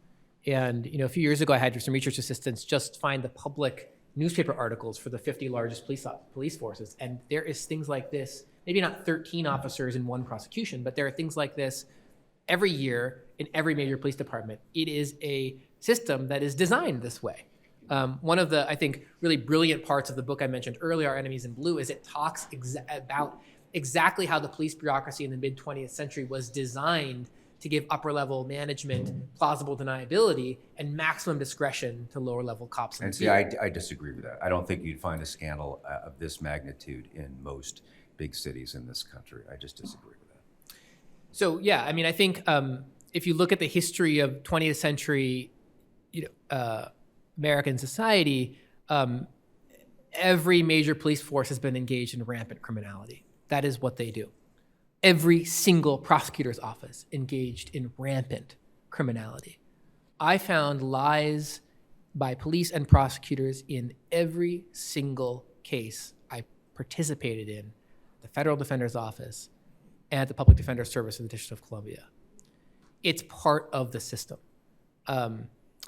And a few years ago, I had some research assistants just find the public newspaper articles for the 50 largest police forces. And there is things like this, maybe not 13 officers in one prosecution, but there are things like this every year in every major police department. It is a system that is designed this way. One of the, I think, really brilliant parts of the book I mentioned earlier, Our Enemies in Blue, is it talks about exactly how the police bureaucracy in the mid-20th century was designed to give upper-level management plausible deniability and maximum discretion to lower-level cops. And see, I disagree with that. I don't think you'd find a scandal of this magnitude in most big cities in this country. I just disagree with that. So yeah, I mean, I think if you look at the history of 20th century, American society, every major police force has been engaged in rampant criminality. That is what they do. Every single prosecutor's office engaged in rampant criminality. I found lies by police and prosecutors in every single case I participated in, the Federal Defender's Office and the Public Defender Service of the District of Columbia. It's part of the system.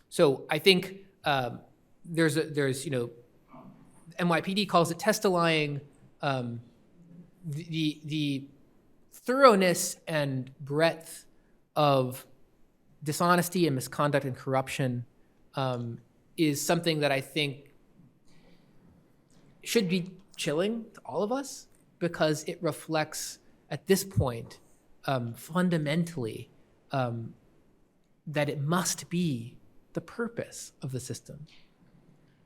So I think there's NYPD calls it test-allying. The thoroughness and breadth of dishonesty and misconduct and corruption is something that I think should be chilling to all of us, because it reflects, at this point, fundamentally, that it must be the purpose of the system.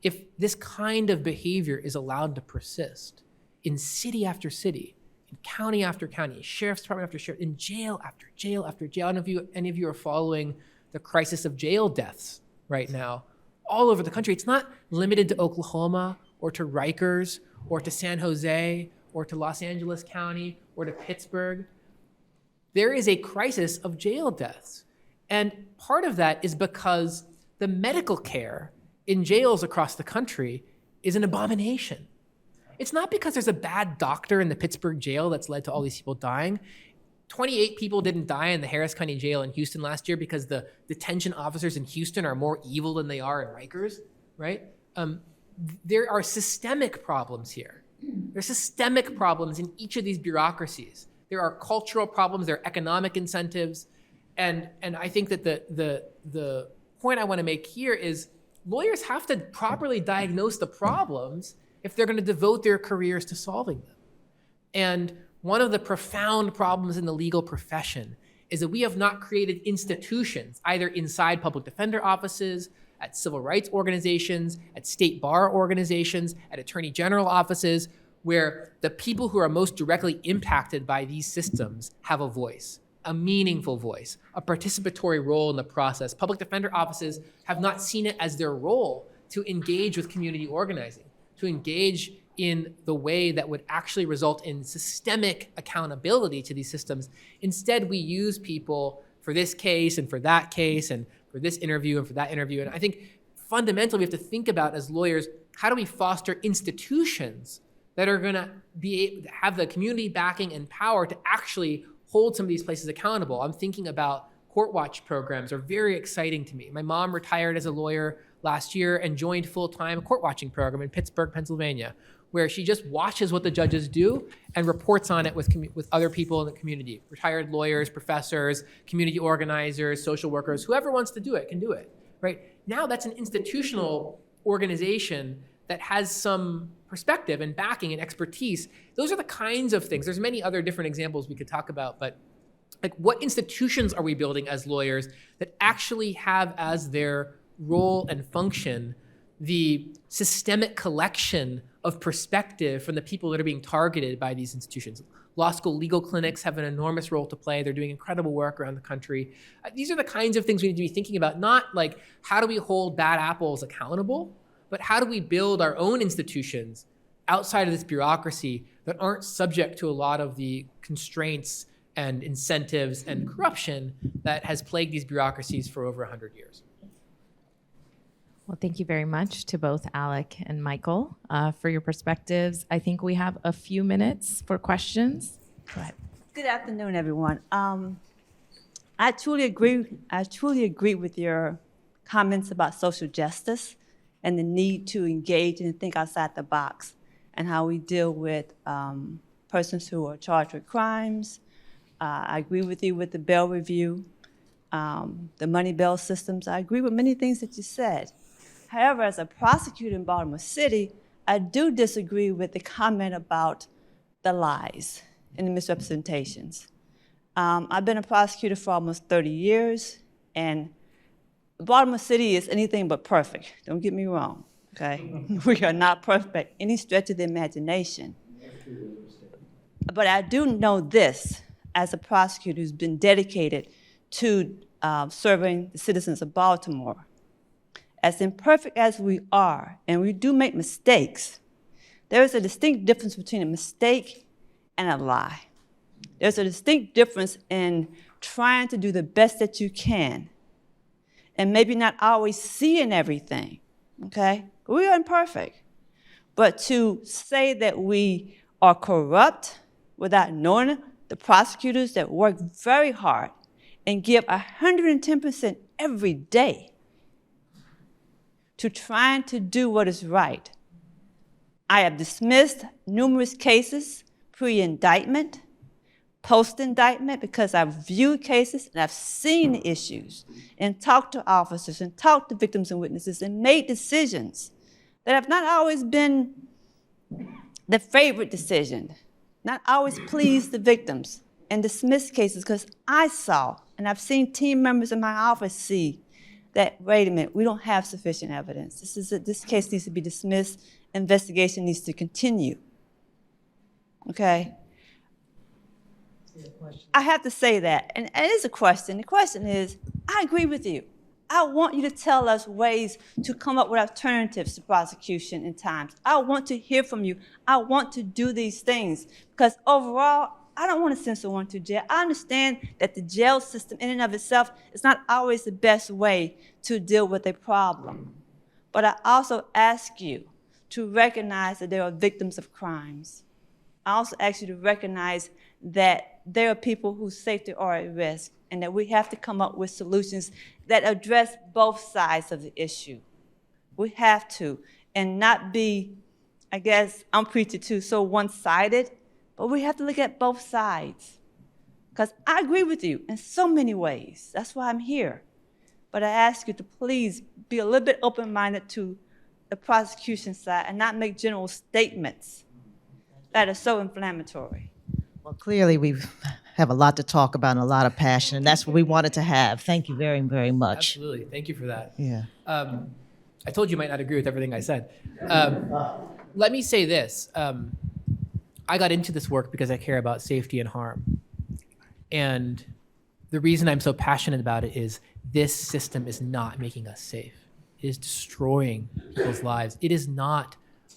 If this kind of behavior is allowed to persist in city after city, in county after county, sheriff's department after sheriff, in jail after jail after jail. I don't know if any of you are following the crisis of jail deaths right now all over the country. It's not limited to Oklahoma or to Rikers or to San Jose or to Los Angeles County or to Pittsburgh. There is a crisis of jail deaths. And part of that is because the medical care in jails across the country is an abomination. It's not because there's a bad doctor in the Pittsburgh jail that's led to all these people dying. 28 people didn't die in the Harris County Jail in Houston last year because the detention officers in Houston are more evil than they are in Rikers, right? There are systemic problems here. There's systemic problems in each of these bureaucracies. There are cultural problems, there are economic incentives, and I think that the point I want to make here is lawyers have to properly diagnose the problems if they're going to devote their careers to solving them. And one of the profound problems in the legal profession is that we have not created institutions, either inside public defender offices, at civil rights organizations, at state bar organizations, at attorney general offices, where the people who are most directly impacted by these systems have a voice, a meaningful voice, a participatory role in the process. Public defender offices have not seen it as their role to engage with community organizing, to engage in the way that would actually result in systemic accountability to these systems. Instead, we use people for this case and for that case and for this interview and for that interview. And I think fundamentally we have to think about, as lawyers, how do we foster institutions that are gonna be able to have the community backing and power to actually hold some of these places accountable. I'm thinking about court watch programs are very exciting to me. My mom retired as a lawyer last year and joined full-time a court watching program in Pittsburgh, Pennsylvania, where she just watches what the judges do and reports on it with other people in the community, retired lawyers, professors, community organizers, social workers, whoever wants to do it can do it, right? Now that's an institutional organization that has some perspective and backing and expertise. Those are the kinds of things. There's many other different examples we could talk about, but like, what institutions are we building as lawyers that actually have as their role and function the systemic collection of perspective from the people that are being targeted by these institutions? Law school legal clinics have an enormous role to play. They're doing incredible work around the country. These are the kinds of things we need to be thinking about, not like how do we hold bad apples accountable, but how do we build our own institutions outside of this bureaucracy that aren't subject to a lot of the constraints and incentives and corruption that has plagued these bureaucracies for over 100 years. Well, thank you very much to both Alec and Michael for your perspectives. I think we have a few minutes for questions. Go ahead. Good afternoon, everyone. I truly agree with your comments about social justice and the need to engage and think outside the box, and how we deal with persons who are charged with crimes. I agree with you with the bail review, the money bail systems. I agree with many things that you said. However, as a prosecutor in Baltimore City, I do disagree with the comment about the lies and the misrepresentations. I've been a prosecutor for almost 30 years, and Baltimore City is anything but perfect. Don't get me wrong, okay? We are not perfect any stretch of the imagination. But I do know this, as a prosecutor who's been dedicated to serving the citizens of Baltimore. As imperfect as we are, and we do make mistakes, there is a distinct difference between a mistake and a lie. There's a distinct difference in trying to do the best that you can and maybe not always seeing everything, okay? We are imperfect. But to say that we are corrupt without knowing the prosecutors that work very hard and give 110% every day to trying to do what is right. I have dismissed numerous cases pre-indictment, post-indictment, because I've viewed cases and I've seen issues and talked to officers and talked to victims and witnesses and made decisions that have not always been the favorite decision, not always pleased the victims, and dismissed cases because I saw, and I've seen team members in my office see, that, wait a minute, we don't have sufficient evidence. This case needs to be dismissed. Investigation needs to continue. Okay? I have to say that, and it is a question. The question is, I agree with you. I want you to tell us ways to come up with alternatives to prosecution in times. I want to hear from you. I want to do these things because overall, I don't want to send someone to jail. I understand that the jail system in and of itself is not always the best way to deal with a problem. But I also ask you to recognize that there are victims of crimes. I also ask you to recognize that there are people whose safety are at risk and that we have to come up with solutions that address both sides of the issue. We have to, and not be, I guess, I'm preaching too, so one-sided, but we have to look at both sides. Because I agree with you in so many ways. That's why I'm here. But I ask you to please be a little bit open-minded to the prosecution side and not make general statements that are so inflammatory. Well, clearly we have a lot to talk about and a lot of passion, and that's what we wanted to have. Thank you very, very much. Absolutely. Thank you for that. Yeah. I told you might not agree with everything I said. Let me say this. I got into this work because I care about safety and harm. And the reason I'm so passionate about it is this system is not making us safe. It is destroying people's lives. It is not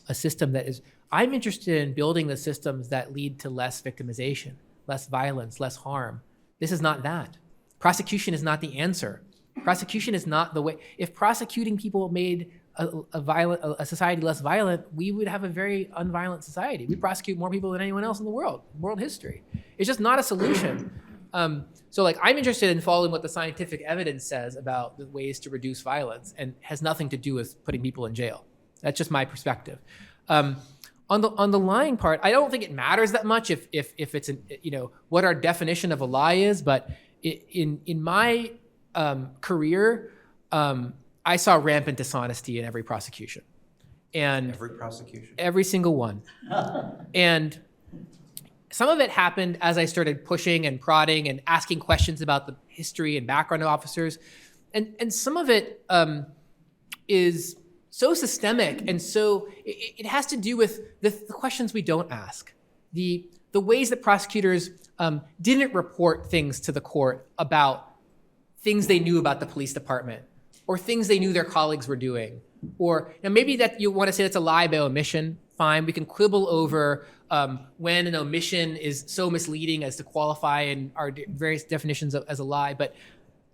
a system that is... I'm interested in building the systems that lead to less victimization, less violence, less harm. This is not that. Prosecution is not the answer. Prosecution is not the way. If prosecuting people made a society less violent, we would have a very unviolent society. We prosecute more people than anyone else in the world history. It's just not a solution. So like, I'm interested in following what the scientific evidence says about the ways to reduce violence, and has nothing to do with putting people in jail. That's just my perspective. On the lying part, I don't think it matters that much if it's what our definition of a lie is. But in my career, I saw rampant dishonesty in every prosecution, and Every prosecution? every single one. And some of it happened as I started pushing and prodding and asking questions about the history and background of officers, and some of it is so systemic, and so it has to do with the questions we don't ask, the ways that prosecutors didn't report things to the court about things they knew about the police department, or things they knew their colleagues were doing, or maybe that you want to say that's a lie by omission. Fine, we can quibble over when an omission is so misleading as to qualify in our various definitions as a lie. But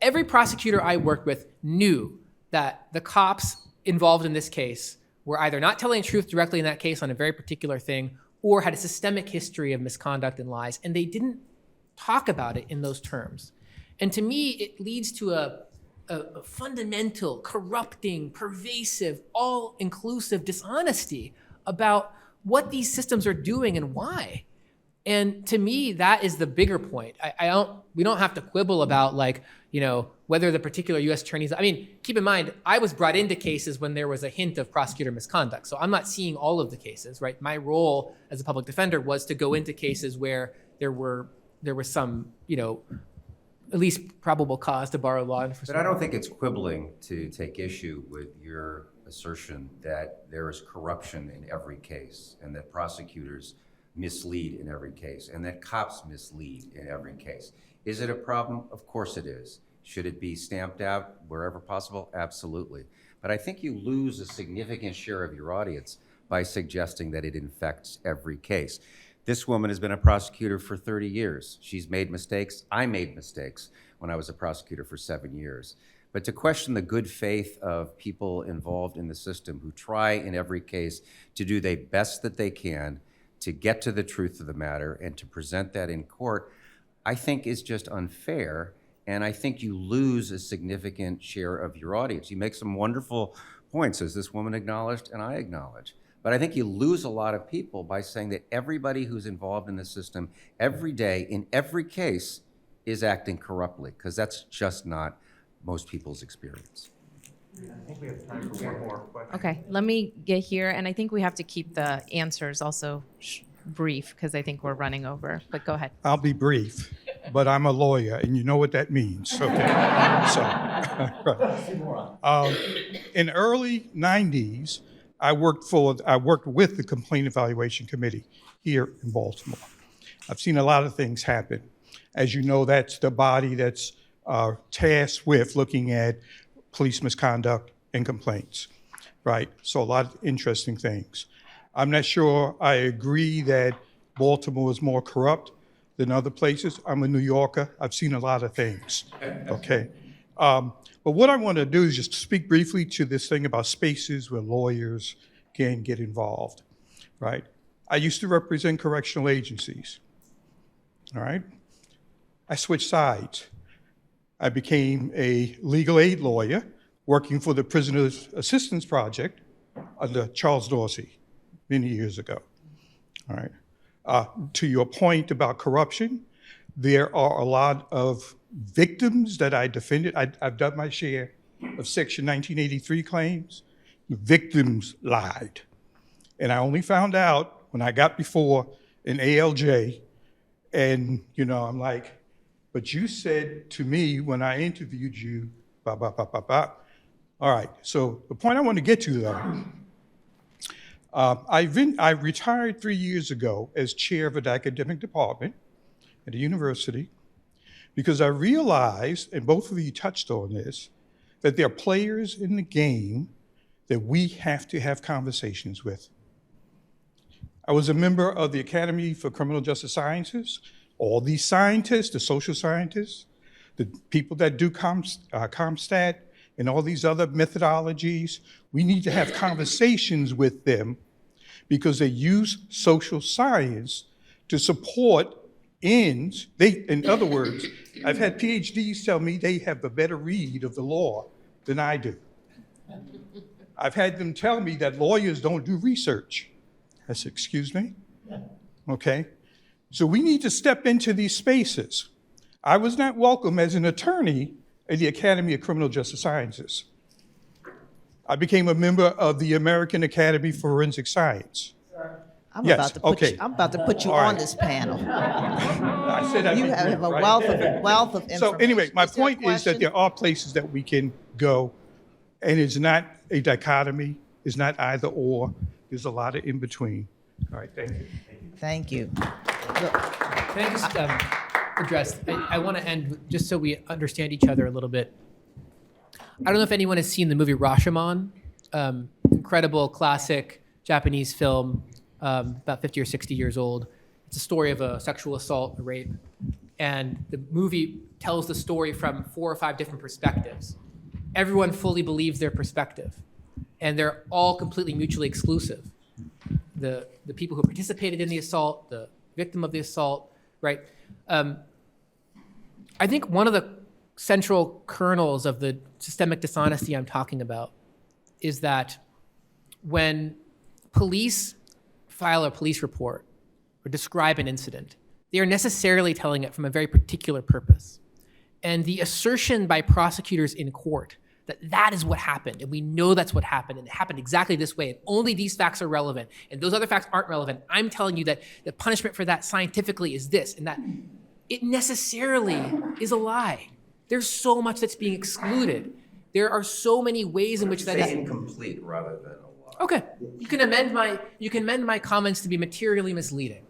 every prosecutor I worked with knew that the cops involved in this case were either not telling the truth directly in that case on a very particular thing, or had a systemic history of misconduct and lies, and they didn't talk about it in those terms. And to me, it leads to a fundamental, corrupting, pervasive, all-inclusive dishonesty about what these systems are doing and why. And to me, that is the bigger point. We don't have to quibble about whether the particular U.S. attorneys, keep in mind, I was brought into cases when there was a hint of prosecutor misconduct. So I'm not seeing all of the cases, right? My role as a public defender was to go into cases where there was some, at least probable cause to borrow law enforcement. But I don't think it's quibbling to take issue with your assertion that there is corruption in every case and that prosecutors mislead in every case and that cops mislead in every case. Is it a problem? Of course it is. Should it be stamped out wherever possible? Absolutely. But I think you lose a significant share of your audience by suggesting that it infects every case. This woman has been a prosecutor for 30 years. She's made mistakes. I made mistakes when I was a prosecutor for 7 years. But to question the good faith of people involved in the system who try in every case to do the best that they can to get to the truth of the matter and to present that in court, I think is just unfair. And I think you lose a significant share of your audience. You make some wonderful points, as this woman acknowledged and I acknowledge. But I think you lose a lot of people by saying that everybody who's involved in the system every day, in every case, is acting corruptly, because that's just not most people's experience. I think we have time for one more question. Okay, let me get here, and I think we have to keep the answers also brief because I think we're running over, but go ahead. I'll be brief, but I'm a lawyer, and you know what that means, okay? In early 90s, I worked with the Complaint Evaluation Committee here in Baltimore. I've seen a lot of things happen. As you know, that's the body that's tasked with looking at police misconduct and complaints, right? So a lot of interesting things. I'm not sure I agree that Baltimore is more corrupt than other places. I'm a New Yorker. I've seen a lot of things, okay? But what I want to do is just speak briefly to this thing about spaces where lawyers can get involved, right? I used to represent correctional agencies, all right? I switched sides. I became a legal aid lawyer working for the Prisoners Assistance Project under Charles Dorsey many years ago, all right? To your point about corruption, there are a lot of victims that I defended. I've done my share of Section 1983 claims. The victims lied. And I only found out when I got before an ALJ, and I'm like, but you said to me when I interviewed you, blah, blah, blah, blah, blah. All right, so the point I want to get to though, I retired 3 years ago as chair of an academic department at a university because I realized, and both of you touched on this, that there are players in the game that we have to have conversations with. I was a member of the Academy for Criminal Justice Sciences. All these scientists, the social scientists, the people that do ComStat, and all these other methodologies, we need to have conversations with them because they use social science to support ends. In other words, I've had PhDs tell me they have a better read of the law than I do. I've had them tell me that lawyers don't do research. I said, excuse me? Okay. So we need to step into these spaces. I was not welcome as an attorney at the Academy of Criminal Justice Sciences. I became a member of the American Academy for Forensic Science. I'm Yes, about to put you All on right. this panel. I said I You would do have it, a right? wealth of information. So anyway, my Is there a point is that question? there are places that we can go, and it's not a dichotomy, it's not either or, there's a lot of in between. All right, thank you. Thank you. Can I just address, I want to end, just so we understand each other a little bit. I don't know if anyone has seen the movie Rashomon, incredible classic Japanese film about 50 or 60 years old. It's a story of a sexual assault, a rape. And the movie tells the story from 4 or 5 different perspectives. Everyone fully believes their perspective, and they're all completely mutually exclusive. The people who participated in the assault, the victim of the assault, right? I think one of the central kernels of the systemic dishonesty I'm talking about is that when police file a police report or describe an incident, they are necessarily telling it from a very particular purpose. And the assertion by prosecutors in court that that is what happened, and we know that's what happened, and it happened exactly this way, and only these facts are relevant, and those other facts aren't relevant. I'm telling you that the punishment for that scientifically is this, and that it necessarily is a lie. There's so much that's being excluded. There are so many ways in which that is incomplete rather than a lie. Okay, you can amend my comments to be materially misleading.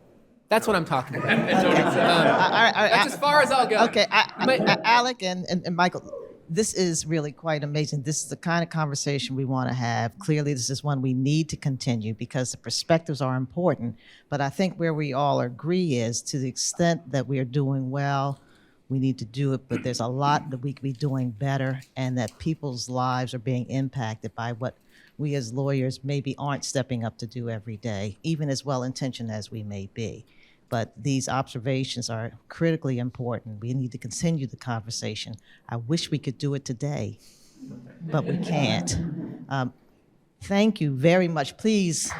That's what I'm talking about. That's as far as I'll go. Okay, Alec and Michael, this is really quite amazing. This is the kind of conversation we want to have. Clearly, this is one we need to continue because the perspectives are important. But I think where we all agree is to the extent that we are doing well, we need to do it, but there's a lot that we could be doing better, and that people's lives are being impacted by what we as lawyers maybe aren't stepping up to do every day, even as well-intentioned as we may be. But these observations are critically important. We need to continue the conversation. I wish we could do it today, but we can't. Thank you very much. Please